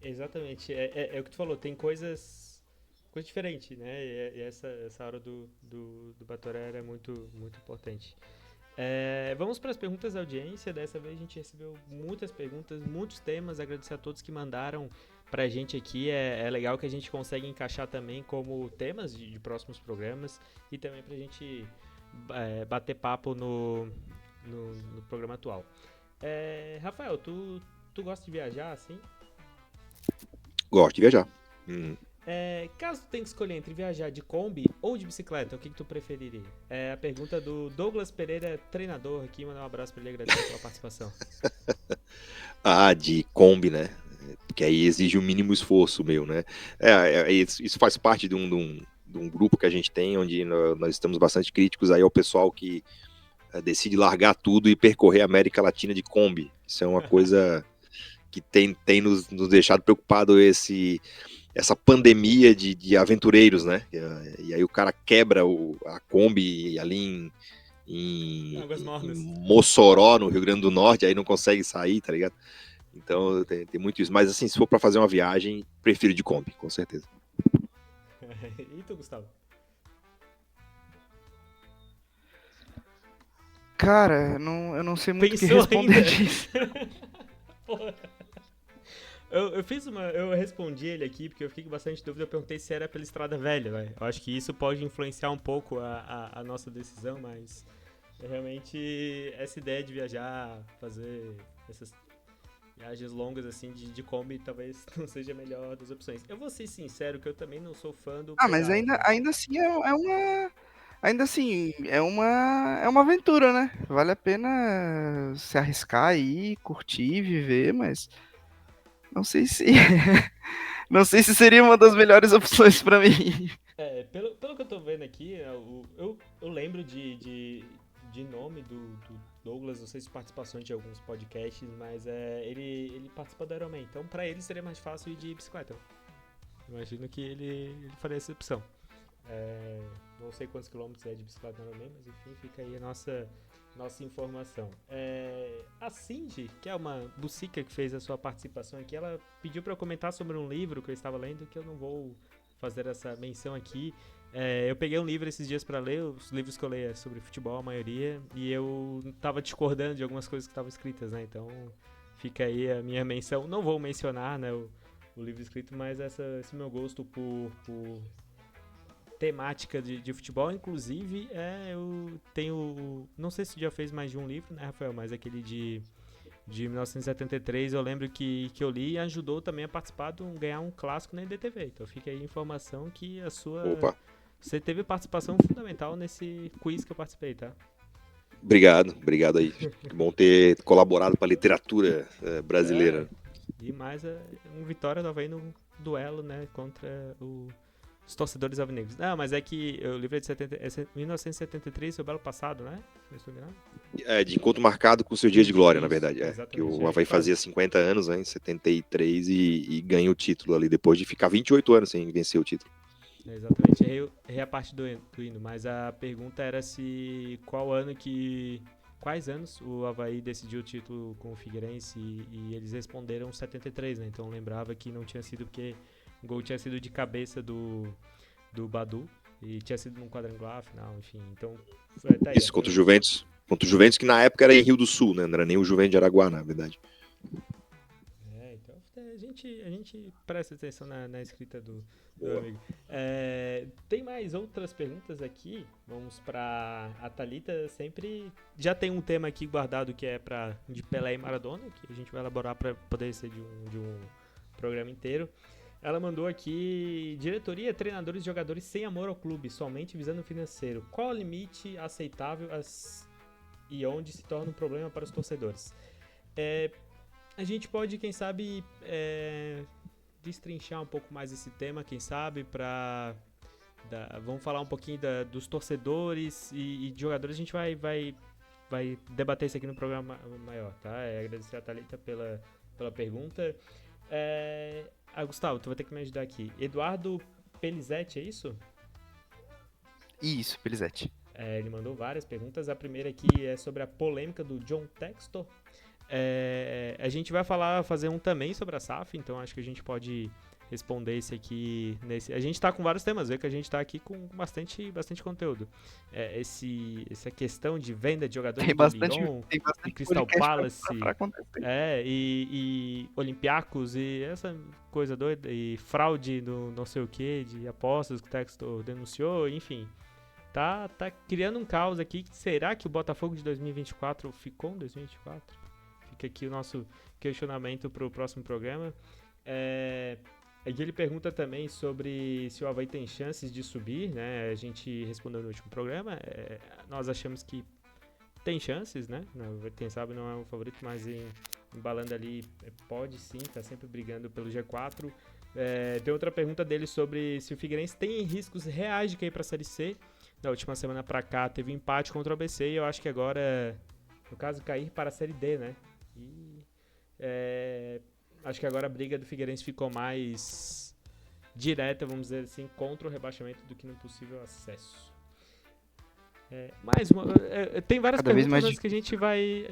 Speaker 1: exatamente. É o que tu falou, tem coisa diferente, né? E essa hora do Batoré era muito, muito importante. Vamos para as perguntas da audiência. Dessa vez a gente recebeu muitas perguntas, muitos temas. Agradecer a todos que mandaram pra gente aqui. É legal que a gente consegue encaixar também como temas de próximos programas e também pra gente bater papo no programa atual. Rafael, tu gosta de viajar assim?
Speaker 2: Gosto de viajar.
Speaker 1: Caso tu tenha que escolher entre viajar de Kombi ou de bicicleta, o que tu preferiria? É a pergunta do Douglas Pereira, treinador aqui. Mandar um abraço pra ele e agradecer pela participação.
Speaker 2: De Kombi, né? Porque aí exige um mínimo esforço meu, né? Isso faz parte de um grupo que a gente tem, onde nós estamos bastante críticos aí ao pessoal que decide largar tudo e percorrer a América Latina de Kombi. Isso é uma coisa que tem nos deixado preocupado, essa pandemia de aventureiros, né? E aí o cara quebra a Kombi ali
Speaker 1: Águas
Speaker 2: em
Speaker 1: mornas.
Speaker 2: Mossoró, no Rio Grande do Norte, aí não consegue sair, tá ligado? Então tem muito isso. Mas assim, se for para fazer uma viagem, prefiro de Kombi, com certeza.
Speaker 1: E tu, Gustavo?
Speaker 3: Cara, eu não sei muito o que
Speaker 1: Pensou
Speaker 3: responder
Speaker 1: ainda?
Speaker 3: disso.
Speaker 1: Porra. Eu respondi ele aqui porque eu fiquei com bastante dúvida. Eu perguntei se era pela Estrada Velha, velho. Eu acho que isso pode influenciar um pouco a nossa decisão, mas realmente essa ideia de viajar, fazer essas viagens longas assim de Kombi talvez não seja a melhor das opções. Eu vou ser sincero que eu também não sou fã do
Speaker 3: Ah, mas
Speaker 1: pedal, tá?
Speaker 3: ainda assim é uma aventura, né? Vale a pena se arriscar aí, curtir, viver, mas não sei se não sei se seria uma das melhores opções pra mim.
Speaker 1: Pelo que eu tô vendo aqui, eu lembro de nome do Douglas, não sei se participações de alguns podcasts, mas ele participa do Ironman, então pra ele seria mais fácil ir de bicicleta. Imagino que ele faria essa opção. Não sei quantos quilômetros é de bicicleta no Ironman, mas enfim, fica aí a nossa informação. A Cindy, que é uma bucica que fez a sua participação aqui, ela pediu pra eu comentar sobre um livro que eu estava lendo, que eu não vou fazer essa menção aqui. Eu peguei um livro esses dias pra ler, os livros que eu leio é sobre futebol, a maioria, e eu tava discordando de algumas coisas que estavam escritas, né? Então fica aí a minha menção. Não vou mencionar, né, o livro escrito, mas esse meu gosto por temática de futebol, inclusive, eu tenho. Não sei se já fez mais de um livro, né, Rafael? Mas aquele de 1973, eu lembro que eu li e ajudou também a participar ganhar um clássico na NDTV. Então fica aí a informação que
Speaker 2: Opa,
Speaker 1: você teve participação fundamental nesse quiz que eu participei, tá?
Speaker 2: obrigado aí. Que bom ter colaborado para a literatura
Speaker 1: É,
Speaker 2: brasileira.
Speaker 1: e mais um vitória do Avaí no duelo, né, contra os torcedores alvinegros. Não, mas é que o livro é de 1973, seu belo passado, né? Não estou enganado?
Speaker 2: De encontro marcado com o seu dia de glória, na
Speaker 1: Isso,
Speaker 2: verdade. Que
Speaker 1: exatamente.
Speaker 2: o Avaí fazia 50 anos, né, em 73, e ganha o título ali, depois de ficar 28 anos sem vencer o título.
Speaker 1: Exatamente, errei a parte do hino, mas a pergunta era quais anos o Avaí decidiu o título com o Figueirense e eles responderam 73, né? Então eu lembrava que não tinha sido porque o gol tinha sido de cabeça do Badu e tinha sido num quadrangular final, enfim. Então, tá aí.
Speaker 2: Isso, contra o Juventus. Contra o Juventus, que na época era em Rio do Sul, né? Não era nem o Juventus de Araguá, na verdade.
Speaker 1: Então a gente presta atenção na escrita do amigo. Tem mais outras perguntas aqui. Vamos para a Thalita. Sempre já tem um tema aqui guardado que é de Pelé e Maradona, que a gente vai elaborar para poder ser de um programa inteiro. Ela mandou aqui: diretoria, treinadores e jogadores sem amor ao clube, somente visando o financeiro. Qual o limite aceitável e onde se torna um problema para os torcedores? A gente pode, quem sabe, destrinchar um pouco mais esse tema, quem sabe, vamos falar um pouquinho dos torcedores e de jogadores. A gente vai debater isso aqui no programa maior, tá? Agradecer a Thalita pela pergunta. Gustavo, tu vai ter que me ajudar aqui. Eduardo Pelizete, é isso?
Speaker 3: Isso, Pelizete.
Speaker 1: Ele mandou várias perguntas. A primeira aqui é sobre a polêmica do John Textor. A gente vai fazer um também sobre a SAF, então acho que a gente pode responder esse aqui. A gente tá com vários temas, vê que a gente tá aqui com bastante conteúdo. Essa questão de venda de jogadores do Lyon, e Crystal Palace, e Olympiacos, e essa coisa doida, e fraude no não sei o que, de apostas que o Textor denunciou, enfim. Tá criando um caos aqui. Será que o Botafogo de 2024 ficou em 2024? Fica aqui o nosso questionamento para o próximo programa. Aqui ele pergunta também sobre se o Avaí tem chances de subir, né? A gente respondeu no último programa. Nós achamos que tem chances, né? Quem sabe não é o favorito, mas embalando ali, pode sim, tá sempre brigando pelo G4. Tem outra pergunta dele sobre se o Figueirense tem riscos reais de cair para a Série C. Da última semana pra cá teve um empate contra o ABC e eu acho que agora, no caso, cair para a Série D, né? Acho que agora a briga do Figueirense ficou mais direta, vamos dizer assim, contra o rebaixamento do que no possível acesso. Tem várias perguntas que a gente vai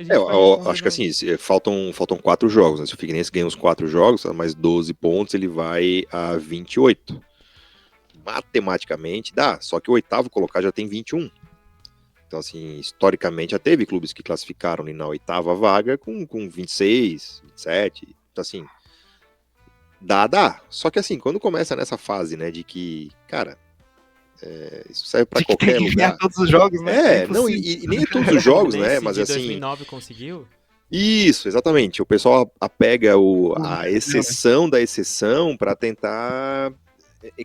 Speaker 2: acho que assim, faltam 4 jogos, né? Se o Figueirense ganha os 4 jogos, mais 12 pontos, ele vai a 28. Matematicamente dá, só que o 8º colocado já tem 21. Então, assim, historicamente já teve clubes que classificaram ali na 8ª vaga com 26, 27. Então, assim, dá. Só que, assim, quando começa nessa fase, né, de que, cara, isso serve pra qualquer lugar.
Speaker 3: Ganhar todos os jogos, né?
Speaker 2: E nem todos os jogos, né, mas assim...
Speaker 1: 2009 conseguiu?
Speaker 2: Isso, exatamente. O pessoal apega a exceção da exceção para tentar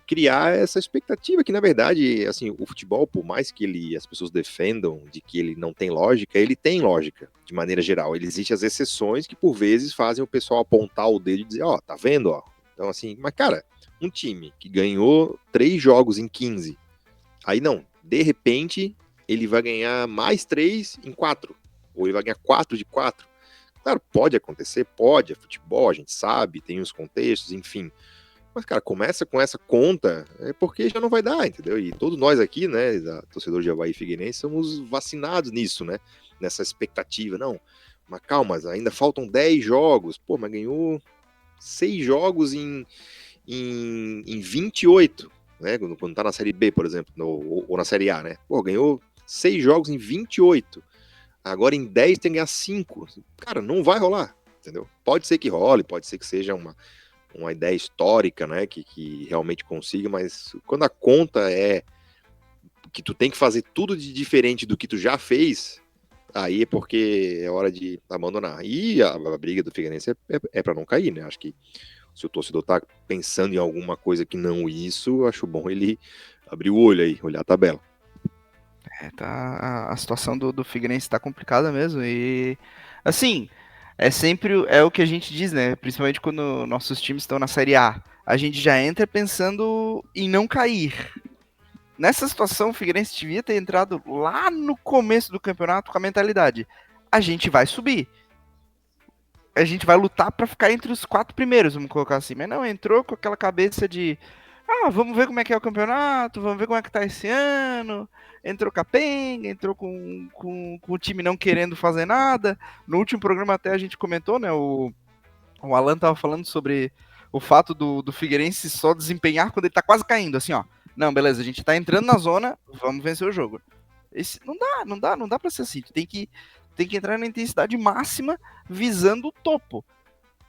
Speaker 2: criar essa expectativa que, na verdade, assim, o futebol, por mais que as pessoas defendam de que ele não tem lógica, ele tem lógica, de maneira geral. Existem as exceções que, por vezes, fazem o pessoal apontar o dedo e dizer, tá vendo, Então, assim, mas, cara, um time que ganhou 3 jogos em 15, aí não, de repente, ele vai ganhar mais 3 em 4, ou ele vai ganhar 4 de 4. Claro, pode acontecer, é futebol, a gente sabe, tem os contextos, enfim. Mas, cara, começa com essa conta, porque já não vai dar, entendeu? E todos nós aqui, né, torcedor de Avaí e Figueirense, somos vacinados nisso, né? Nessa expectativa. Não, mas calma, ainda faltam 10 jogos. Mas ganhou 6 jogos em 28, né? Quando tá na Série B, por exemplo, ou na Série A, né? Ganhou 6 jogos em 28. Agora em 10 tem que ganhar 5. Cara, não vai rolar, entendeu? Pode ser que role, pode ser que seja uma ideia histórica, né, que realmente consiga, mas quando a conta é que tu tem que fazer tudo de diferente do que tu já fez, aí é porque é hora de abandonar. E a briga do Figueirense é para não cair, né? Acho que se o torcedor tá pensando em alguma coisa que não isso, acho bom ele abrir o olho aí, olhar a tabela.
Speaker 3: A situação do Figueirense tá complicada mesmo e, assim, sempre o que a gente diz, né? Principalmente quando nossos times estão na Série A. A gente já entra pensando em não cair. Nessa situação, o Figueirense devia ter entrado lá no começo do campeonato com a mentalidade: a gente vai subir. A gente vai lutar para ficar entre os 4 primeiros, vamos colocar assim. Mas não, entrou com aquela cabeça de vamos ver como é que é o campeonato, vamos ver como é que tá esse ano. Entrou capenga, entrou com o time não querendo fazer nada. No último programa até a gente comentou, né? O Alan tava falando sobre o fato do Figueirense só desempenhar quando ele tá quase caindo, assim, Não, beleza, a gente tá entrando na zona, vamos vencer o jogo. Não dá pra ser assim. Tem que entrar na intensidade máxima visando o topo.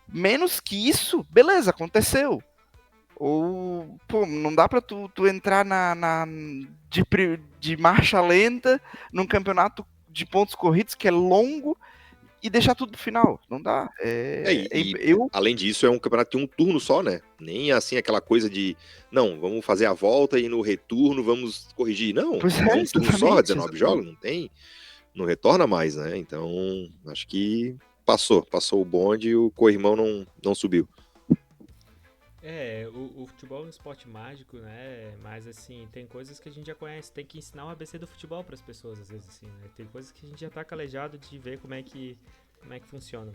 Speaker 3: Menos que isso, beleza, aconteceu. Ou, não dá pra tu entrar de marcha lenta num campeonato de pontos corridos que é longo e deixar tudo pro final. Não dá.
Speaker 2: Além disso, é um campeonato de um turno só, né? Nem assim aquela coisa de, não, vamos fazer a volta e no retorno vamos corrigir. Não, um turno só, 19 jogos, não retorna mais, né? Então, acho que passou o bonde e o corrimão não subiu.
Speaker 1: O futebol é um esporte mágico, né? Mas, assim, tem coisas que a gente já conhece. Tem que ensinar o ABC do futebol para as pessoas, às vezes, assim, né? Tem coisas que a gente já tá calejado de ver como é que funciona.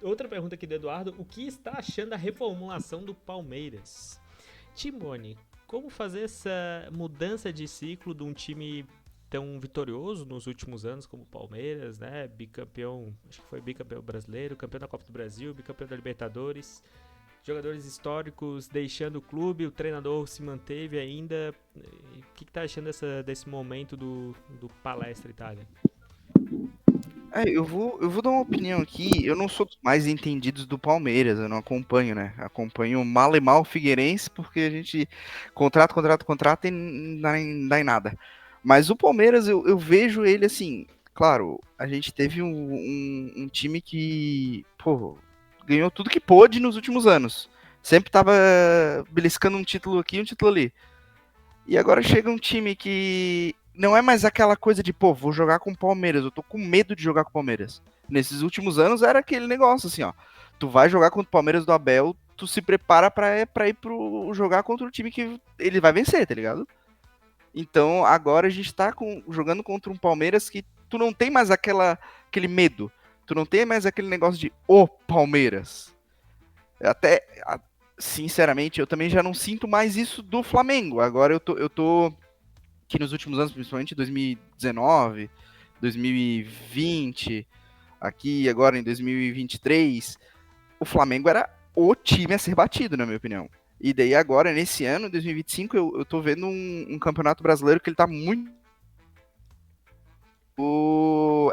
Speaker 1: Outra pergunta aqui do Eduardo. O que está achando da reformulação do Palmeiras? Timone, como fazer essa mudança de ciclo de um time tão vitorioso nos últimos anos como o Palmeiras, né? Bicampeão, acho que foi bicampeão brasileiro, campeão da Copa do Brasil, bicampeão da Libertadores, jogadores históricos deixando o clube, o treinador se manteve ainda. O que tá achando desse momento do Palestra Itália?
Speaker 3: Eu vou dar uma opinião aqui. Eu não sou dos mais entendidos do Palmeiras, eu não acompanho, né? Acompanho mal e mal o Figueirense, porque a gente contrata e não dá em nada. Mas o Palmeiras, eu vejo ele assim. Claro, a gente teve um time que, pô, ganhou tudo que pôde nos últimos anos. Sempre tava beliscando um título aqui, um título ali. E agora chega um time que não é mais aquela coisa de, pô, vou jogar com o Palmeiras, eu tô com medo de jogar com o Palmeiras. Nesses últimos anos era aquele negócio assim, ó. Tu vai jogar contra o Palmeiras do Abel, tu se prepara pra ir pro jogar contra o time que ele vai vencer, tá ligado? Então agora a gente tá jogando contra um Palmeiras que tu não tem mais aquele medo. Tu não tem mais aquele negócio de o Palmeiras. Até, sinceramente, eu também já não sinto mais isso do Flamengo. Agora eu tô que nos últimos anos, principalmente 2019, 2020, aqui agora em 2023, o Flamengo era o time a ser batido, na minha opinião. E daí agora, nesse ano, 2025, eu tô vendo um campeonato brasileiro que ele tá muito...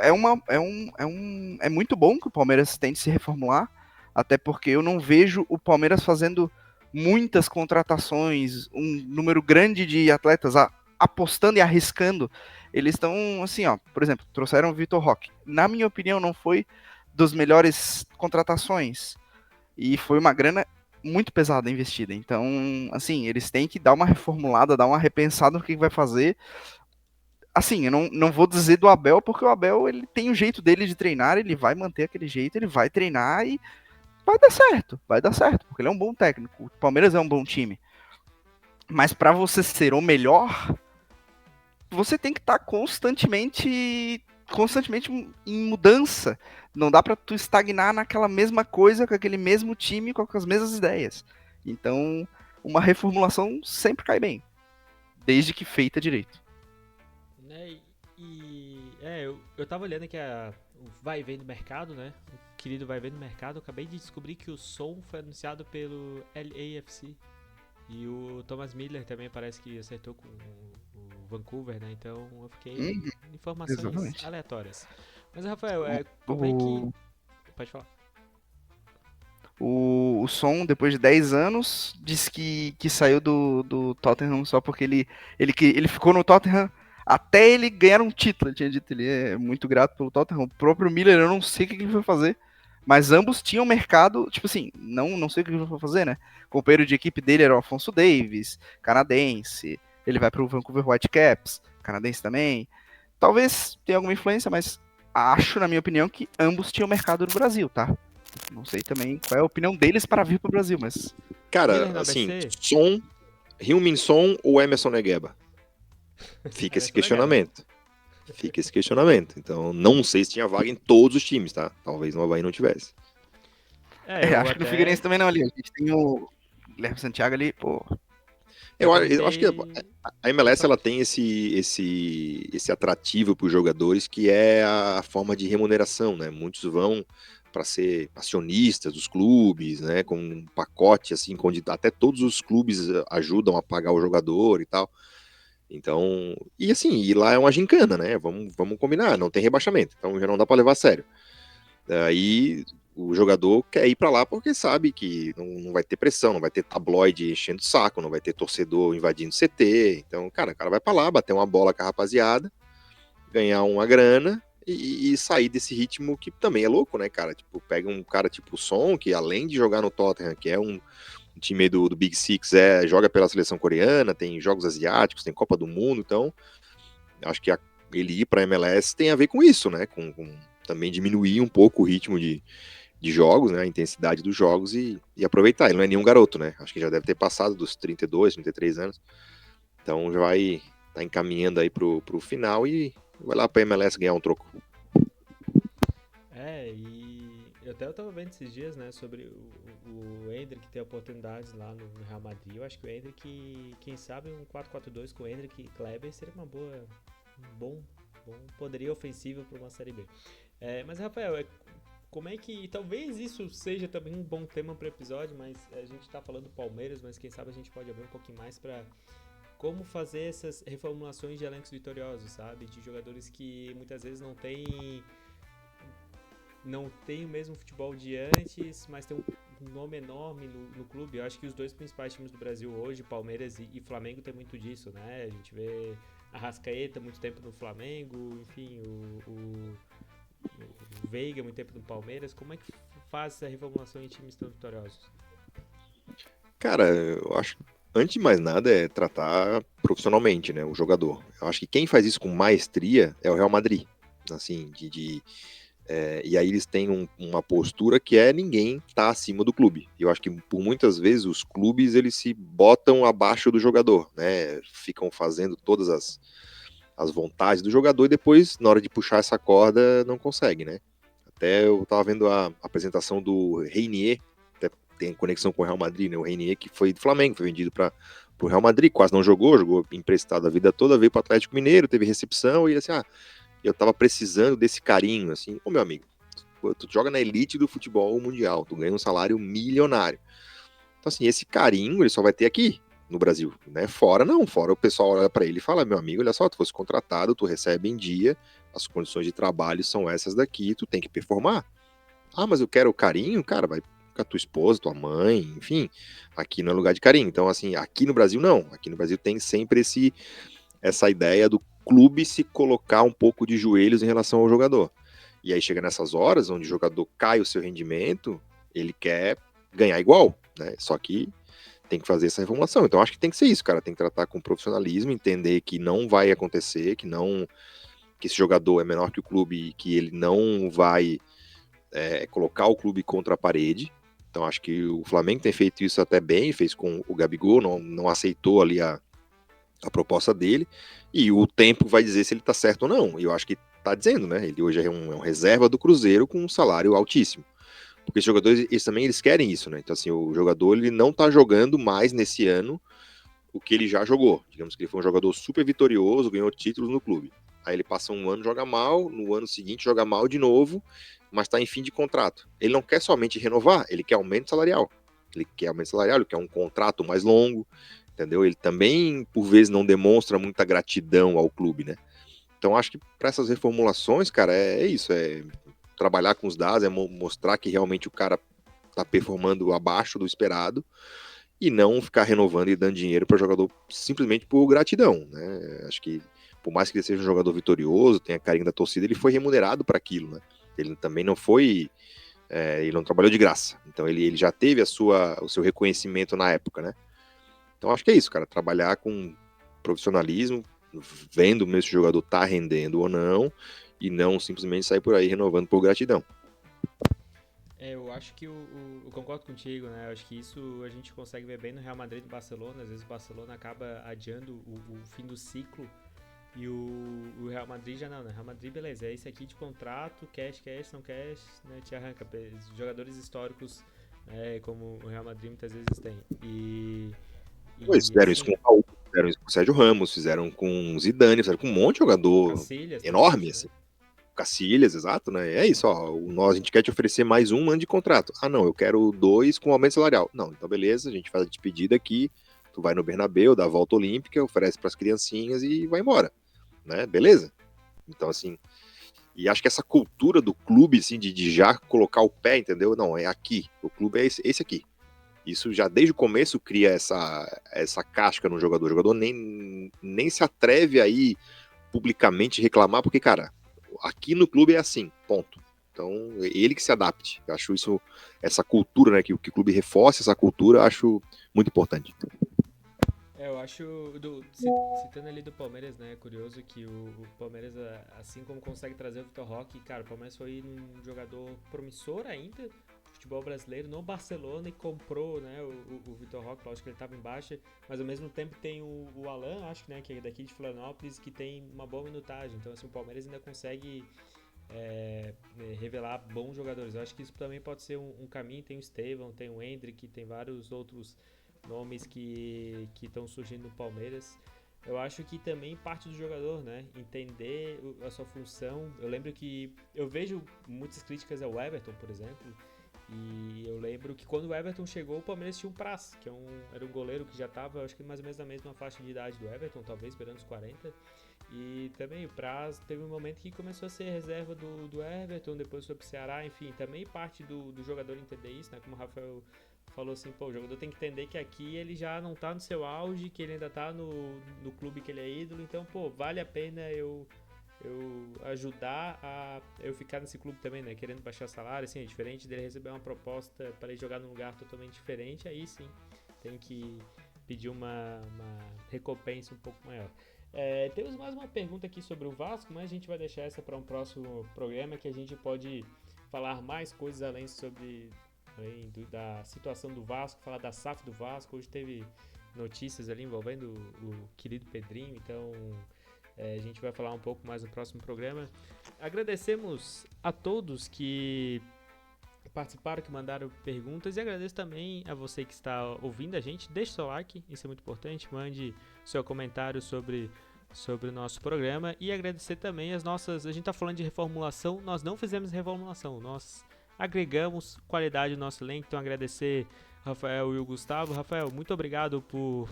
Speaker 3: É muito bom que o Palmeiras tente se reformular, até porque eu não vejo o Palmeiras fazendo muitas contratações, um número grande de atletas apostando e arriscando. Eles estão assim, ó, por exemplo, trouxeram o Vitor Roque. Na minha opinião, não foi das melhores contratações e foi uma grana muito pesada investida. Então, assim, eles têm que dar uma reformulada, dar uma repensada no que vai fazer. Assim, eu não vou dizer do Abel, porque o Abel ele tem o jeito dele de treinar, ele vai manter aquele jeito, ele vai treinar e vai dar certo, porque ele é um bom técnico. O Palmeiras é um bom time. Mas para você ser o melhor, você tem que estar constantemente em mudança. Não dá para tu estagnar naquela mesma coisa, com aquele mesmo time, com as mesmas ideias. Então, uma reformulação sempre cai bem, desde que feita direito.
Speaker 1: Eu tava olhando aqui o vai e vem do mercado, né? O querido vai e vem do mercado. Eu acabei de descobrir que o som foi anunciado pelo LAFC. E o Thomas Miller também parece que acertou com o Vancouver, né? Então eu fiquei informações
Speaker 3: exatamente.
Speaker 1: aleatórias. Mas, Rafael, como é que... Pode falar.
Speaker 3: O Son, depois de 10 anos, disse que saiu do Tottenham só porque ele ficou no Tottenham até ele ganhar um título. Ele tinha dito, ele é muito grato pelo Tottenham. O próprio Miller, eu não sei o que ele foi fazer, mas ambos tinham mercado, tipo assim, não sei o que ele foi fazer, né? O companheiro de equipe dele era o Alphonso Davies, canadense. Ele vai pro Vancouver Whitecaps, canadense também. Talvez tenha alguma influência, mas acho, na minha opinião, que ambos tinham mercado no Brasil, tá? Não sei também qual é a opinião deles para vir pro Brasil, mas...
Speaker 2: Cara, assim, Son, Heung-min Son ou Emerson Negueba? Fica esse questionamento. Fica esse questionamento. Então, não sei se tinha vaga em todos os times, tá? Talvez no Avaí não tivesse.
Speaker 3: Acho que no Figueirense também não ali. A gente tem o Guilherme Santiago ali, pô.
Speaker 2: Eu acho que a MLS ela tem esse atrativo para os jogadores, que é a forma de remuneração, né? Muitos vão para ser acionistas dos clubes, né? Com um pacote assim, onde até todos os clubes ajudam a pagar o jogador e tal. Então, e assim, e lá é uma gincana, né? Vamos combinar, não tem rebaixamento, então já não dá para levar a sério. Aí o jogador quer ir para lá porque sabe que não vai ter pressão, não vai ter tabloide enchendo o saco, não vai ter torcedor invadindo CT. Então, cara, o cara vai para lá, bater uma bola com a rapaziada, ganhar uma grana e sair desse ritmo que também é louco, né, cara? Tipo, pega um cara tipo o Son, que além de jogar no Tottenham, que é um time do Big Six, joga pela seleção coreana, tem jogos asiáticos, tem Copa do Mundo, então acho que ele ir para MLS tem a ver com isso, né? Com também diminuir um pouco o ritmo de jogos, né, a intensidade dos jogos e aproveitar. Ele não é nenhum garoto, né? Acho que já deve ter passado dos 32, 33 anos. Então já vai tá encaminhando aí pro final e vai lá pra MLS ganhar um troco.
Speaker 1: E eu tava vendo esses dias, né, sobre o Endrick ter oportunidades lá no Real Madrid. Eu acho que o Endrick, quem sabe um 4-4-2 com o Endrick e Kleber seria um bom poderio ofensivo para uma Série B. Mas, Rafael, como é que... Talvez isso seja também um bom tema para o episódio, mas a gente tá falando do Palmeiras, mas quem sabe a gente pode abrir um pouquinho mais para como fazer essas reformulações de elencos vitoriosos, sabe? De jogadores que muitas vezes não tem o mesmo futebol de antes, mas tem um nome enorme no clube. Eu acho que os dois principais times do Brasil hoje, Palmeiras e Flamengo, tem muito disso, né? A gente vê Arrascaeta muito tempo no Flamengo, enfim, o Veiga muito tempo no Palmeiras. Como é que faz essa reformulação em times tão vitoriosos?
Speaker 2: Cara, eu acho que antes de mais nada é tratar profissionalmente, né, o jogador. Eu acho que quem faz isso com maestria é o Real Madrid. Assim, e aí eles têm uma postura que é ninguém tá acima do clube. Eu acho que por muitas vezes os clubes eles se botam abaixo do jogador, né? Ficam fazendo todas as vontades do jogador e depois, na hora de puxar essa corda, não consegue, né? Até eu tava vendo a apresentação do Reinier, até tem conexão com o Real Madrid, né? O Reinier que foi do Flamengo, foi vendido para o Real Madrid, quase não jogou emprestado a vida toda, veio para o Atlético Mineiro, teve recepção e assim, eu tava precisando desse carinho, assim, ô meu amigo, tu joga na elite do futebol mundial, tu ganha um salário milionário. Então assim, esse carinho ele só vai ter aqui no Brasil, né? Fora não, fora o pessoal olha para ele e fala, meu amigo, olha só, tu fosse contratado, tu recebe em dia, as condições de trabalho são essas daqui, tu tem que performar. Ah, mas eu quero carinho, cara, vai com a tua esposa, tua mãe, enfim, aqui não é lugar de carinho. Então assim, aqui no Brasil não, aqui no Brasil tem sempre essa ideia do clube se colocar um pouco de joelhos em relação ao jogador. E aí chega nessas horas onde o jogador cai o seu rendimento, ele quer ganhar igual, né? Só que tem que fazer essa reformulação. Então acho que tem que ser isso, cara. Tem que tratar com profissionalismo, entender que não vai acontecer, que esse jogador é menor que o clube, que ele não vai colocar o clube contra a parede. Então acho que o Flamengo tem feito isso até bem, fez com o Gabigol, não aceitou ali a proposta dele, e o tempo vai dizer se ele tá certo ou não. E eu acho que tá dizendo, né? Ele hoje é um reserva do Cruzeiro com um salário altíssimo. Porque os jogadores, eles querem isso, né? Então, assim, o jogador, ele não tá jogando mais nesse ano o que ele já jogou. Digamos que ele foi um jogador super vitorioso, ganhou títulos no clube. Aí ele passa um ano, joga mal, no ano seguinte joga mal de novo, mas tá em fim de contrato. Ele não quer somente renovar, ele quer aumento salarial. Ele quer um contrato mais longo, entendeu? Ele também, por vezes, não demonstra muita gratidão ao clube, né? Então, acho que para essas reformulações, cara, é isso, é trabalhar com os dados, é mostrar que realmente o cara tá performando abaixo do esperado e não ficar renovando e dando dinheiro para jogador simplesmente por gratidão, né? Acho que por mais que ele seja um jogador vitorioso, tenha carinho da torcida, ele foi remunerado para aquilo, né? Ele também não foi, ele não trabalhou de graça. Então ele já teve o seu reconhecimento na época, né? Então acho que é isso, cara, trabalhar com profissionalismo, vendo mesmo se o jogador tá rendendo ou não, e não simplesmente sair por aí renovando por gratidão.
Speaker 1: Eu acho que eu concordo contigo, né? Eu acho que isso a gente consegue ver bem no Real Madrid e no Barcelona. Às vezes o Barcelona acaba adiando o fim do ciclo e o Real Madrid já não, né? Real Madrid, beleza, é esse aqui de contrato, cash, não cash, né? Te arranca. Jogadores históricos, como o Real Madrid muitas vezes tem.
Speaker 2: Eles fizeram isso
Speaker 1: Assim,
Speaker 2: com o Raul, fizeram isso com o Sérgio Ramos, fizeram com o Zidane, fizeram com um monte de jogador
Speaker 1: Cacilhas também,
Speaker 2: enorme,
Speaker 1: acho, né?
Speaker 2: assim. Cacilhas, exato, né? É isso, ó. A gente quer te oferecer mais um ano de contrato. Ah, não, eu quero 2 com aumento salarial. Não, então beleza, a gente faz a despedida aqui, tu vai no Bernabéu, dá a volta olímpica, oferece para as criancinhas e vai embora, né? Beleza? Então, assim, e acho que essa cultura do clube, assim, de já colocar o pé, entendeu? Não, é aqui, o clube é esse aqui. Isso já desde o começo cria essa casca no jogador. O jogador nem se atreve a ir publicamente reclamar, porque, cara, aqui no clube é assim, ponto. Então, ele que se adapte. Eu acho isso, essa cultura, né, que o clube reforce essa cultura, eu acho muito importante.
Speaker 1: Eu acho, citando ali do Palmeiras, né, é curioso que o Palmeiras, assim como consegue trazer o Vitor Roque, cara, o Palmeiras foi um jogador promissor ainda do futebol brasileiro no Barcelona e comprou, né, o Vitor Roque, lógico que ele estava em baixa, mas ao mesmo tempo tem o Alan, acho que, né, que é daqui de Florianópolis, que tem uma boa minutagem, então assim, o Palmeiras ainda consegue revelar bons jogadores. Eu acho que isso também pode ser um caminho. Tem o Estevão, tem o Endrick, tem vários outros nomes que estão surgindo no Palmeiras. Eu acho que também parte do jogador, né? Entender a sua função. Eu lembro que eu vejo muitas críticas ao Everton, por exemplo. E eu lembro que quando o Everton chegou, o Palmeiras tinha um Praz, que era um goleiro que já estava, acho que mais ou menos na mesma faixa de idade do Everton, talvez beirando os 40. E também o Praz teve um momento que começou a ser reserva do Everton, depois foi pro Ceará, enfim, também parte do jogador entender isso, né? Como o Rafael falou assim, pô, o jogador tem que entender que aqui ele já não tá no seu auge, que ele ainda tá no clube que ele é ídolo, então, pô, vale a pena eu ajudar a eu ficar nesse clube também, né? Querendo baixar salário, assim, é diferente dele receber uma proposta para ele jogar num lugar totalmente diferente, aí sim, tem que pedir uma recompensa um pouco maior. Temos mais uma pergunta aqui sobre o Vasco, mas a gente vai deixar essa para um próximo programa, que a gente pode falar mais coisas além da situação do Vasco, falar da SAF do Vasco. Hoje teve notícias ali envolvendo o querido Pedrinho, então a gente vai falar um pouco mais no próximo programa. Agradecemos a todos que participaram, que mandaram perguntas, e agradeço também a você que está ouvindo a gente. Deixe seu like, isso é muito importante, mande seu comentário sobre o nosso programa, e agradecer também a gente está falando de reformulação, nós não fizemos reformulação, nós agregamos qualidade no nosso elenco, então agradecer Rafael e o Gustavo. Rafael, muito obrigado pelo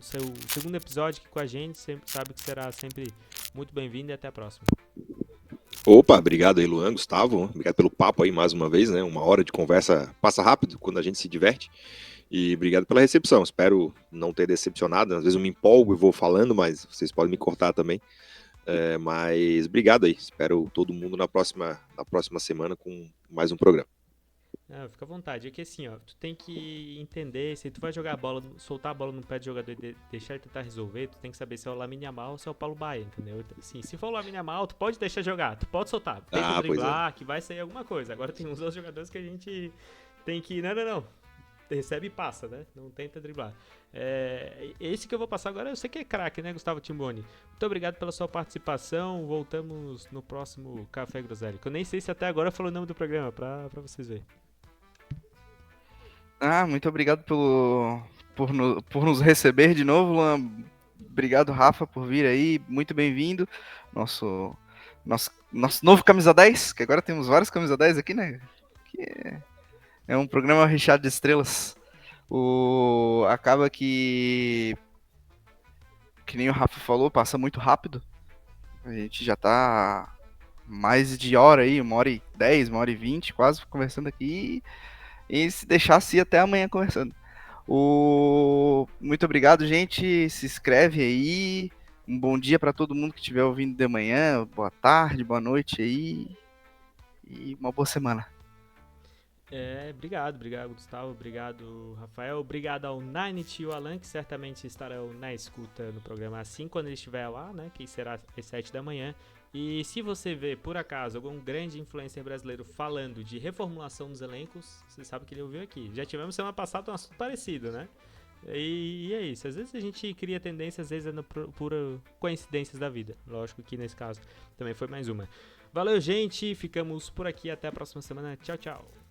Speaker 1: seu segundo episódio aqui com a gente, sempre sabe que será sempre muito bem-vindo, e até a próxima.
Speaker 2: Opa, obrigado aí, Luan, Gustavo, obrigado pelo papo aí mais uma vez, né? Uma hora de conversa passa rápido quando a gente se diverte. E obrigado pela recepção, espero não ter decepcionado. Às vezes eu me empolgo e vou falando, mas vocês podem me cortar também. Mas obrigado aí, espero todo mundo na próxima semana com mais um programa.
Speaker 1: Fica à vontade, é que assim, ó, tu tem que entender, se tu vai jogar a bola, soltar a bola no pé do jogador e deixar ele tentar resolver, tu tem que saber se é o Lamine Yamal ou se é o Paulo Baia, entendeu? Assim, se for o Lamine Yamal, tu pode deixar jogar, tu pode soltar, tenta driblar, que vai sair alguma coisa. Agora tem uns outros jogadores que a gente tem que, não, recebe e passa, né? Não tenta driblar. Esse que eu vou passar agora, eu sei que é craque, né, Gustavo Timboni? Muito obrigado pela sua participação, voltamos no próximo Café Groselha, que eu nem sei se até agora falou o nome do programa, pra vocês verem.
Speaker 3: Muito obrigado por nos receber de novo, Luan. Obrigado, Rafa, por vir aí. Muito bem-vindo. Nosso novo Camisa 10, que agora temos vários Camisa 10 aqui, né? Que é um programa recheado de estrelas. Acaba que nem o Rafa falou, passa muito rápido. A gente já tá mais de hora aí, 1h10, 1h20, quase conversando aqui. E se deixasse ir até amanhã conversando. Muito obrigado, gente. Se inscreve aí. Um bom dia para todo mundo que estiver ouvindo de manhã. Boa tarde, boa noite aí. E uma boa semana.
Speaker 1: Obrigado, Gustavo. Obrigado, Rafael. Obrigado ao Ninety e o Alan, que certamente estarão na escuta no programa assim quando ele estiver lá, né? Que será às 7 da manhã. E se você vê, por acaso, algum grande influencer brasileiro falando de reformulação dos elencos, você sabe que ele ouviu aqui. Já tivemos semana passada um assunto parecido, né? E é isso. Às vezes a gente cria tendência, às vezes é pura coincidências da vida. Lógico que nesse caso também foi mais uma. Valeu, gente. Ficamos por aqui. Até a próxima semana. Tchau, tchau.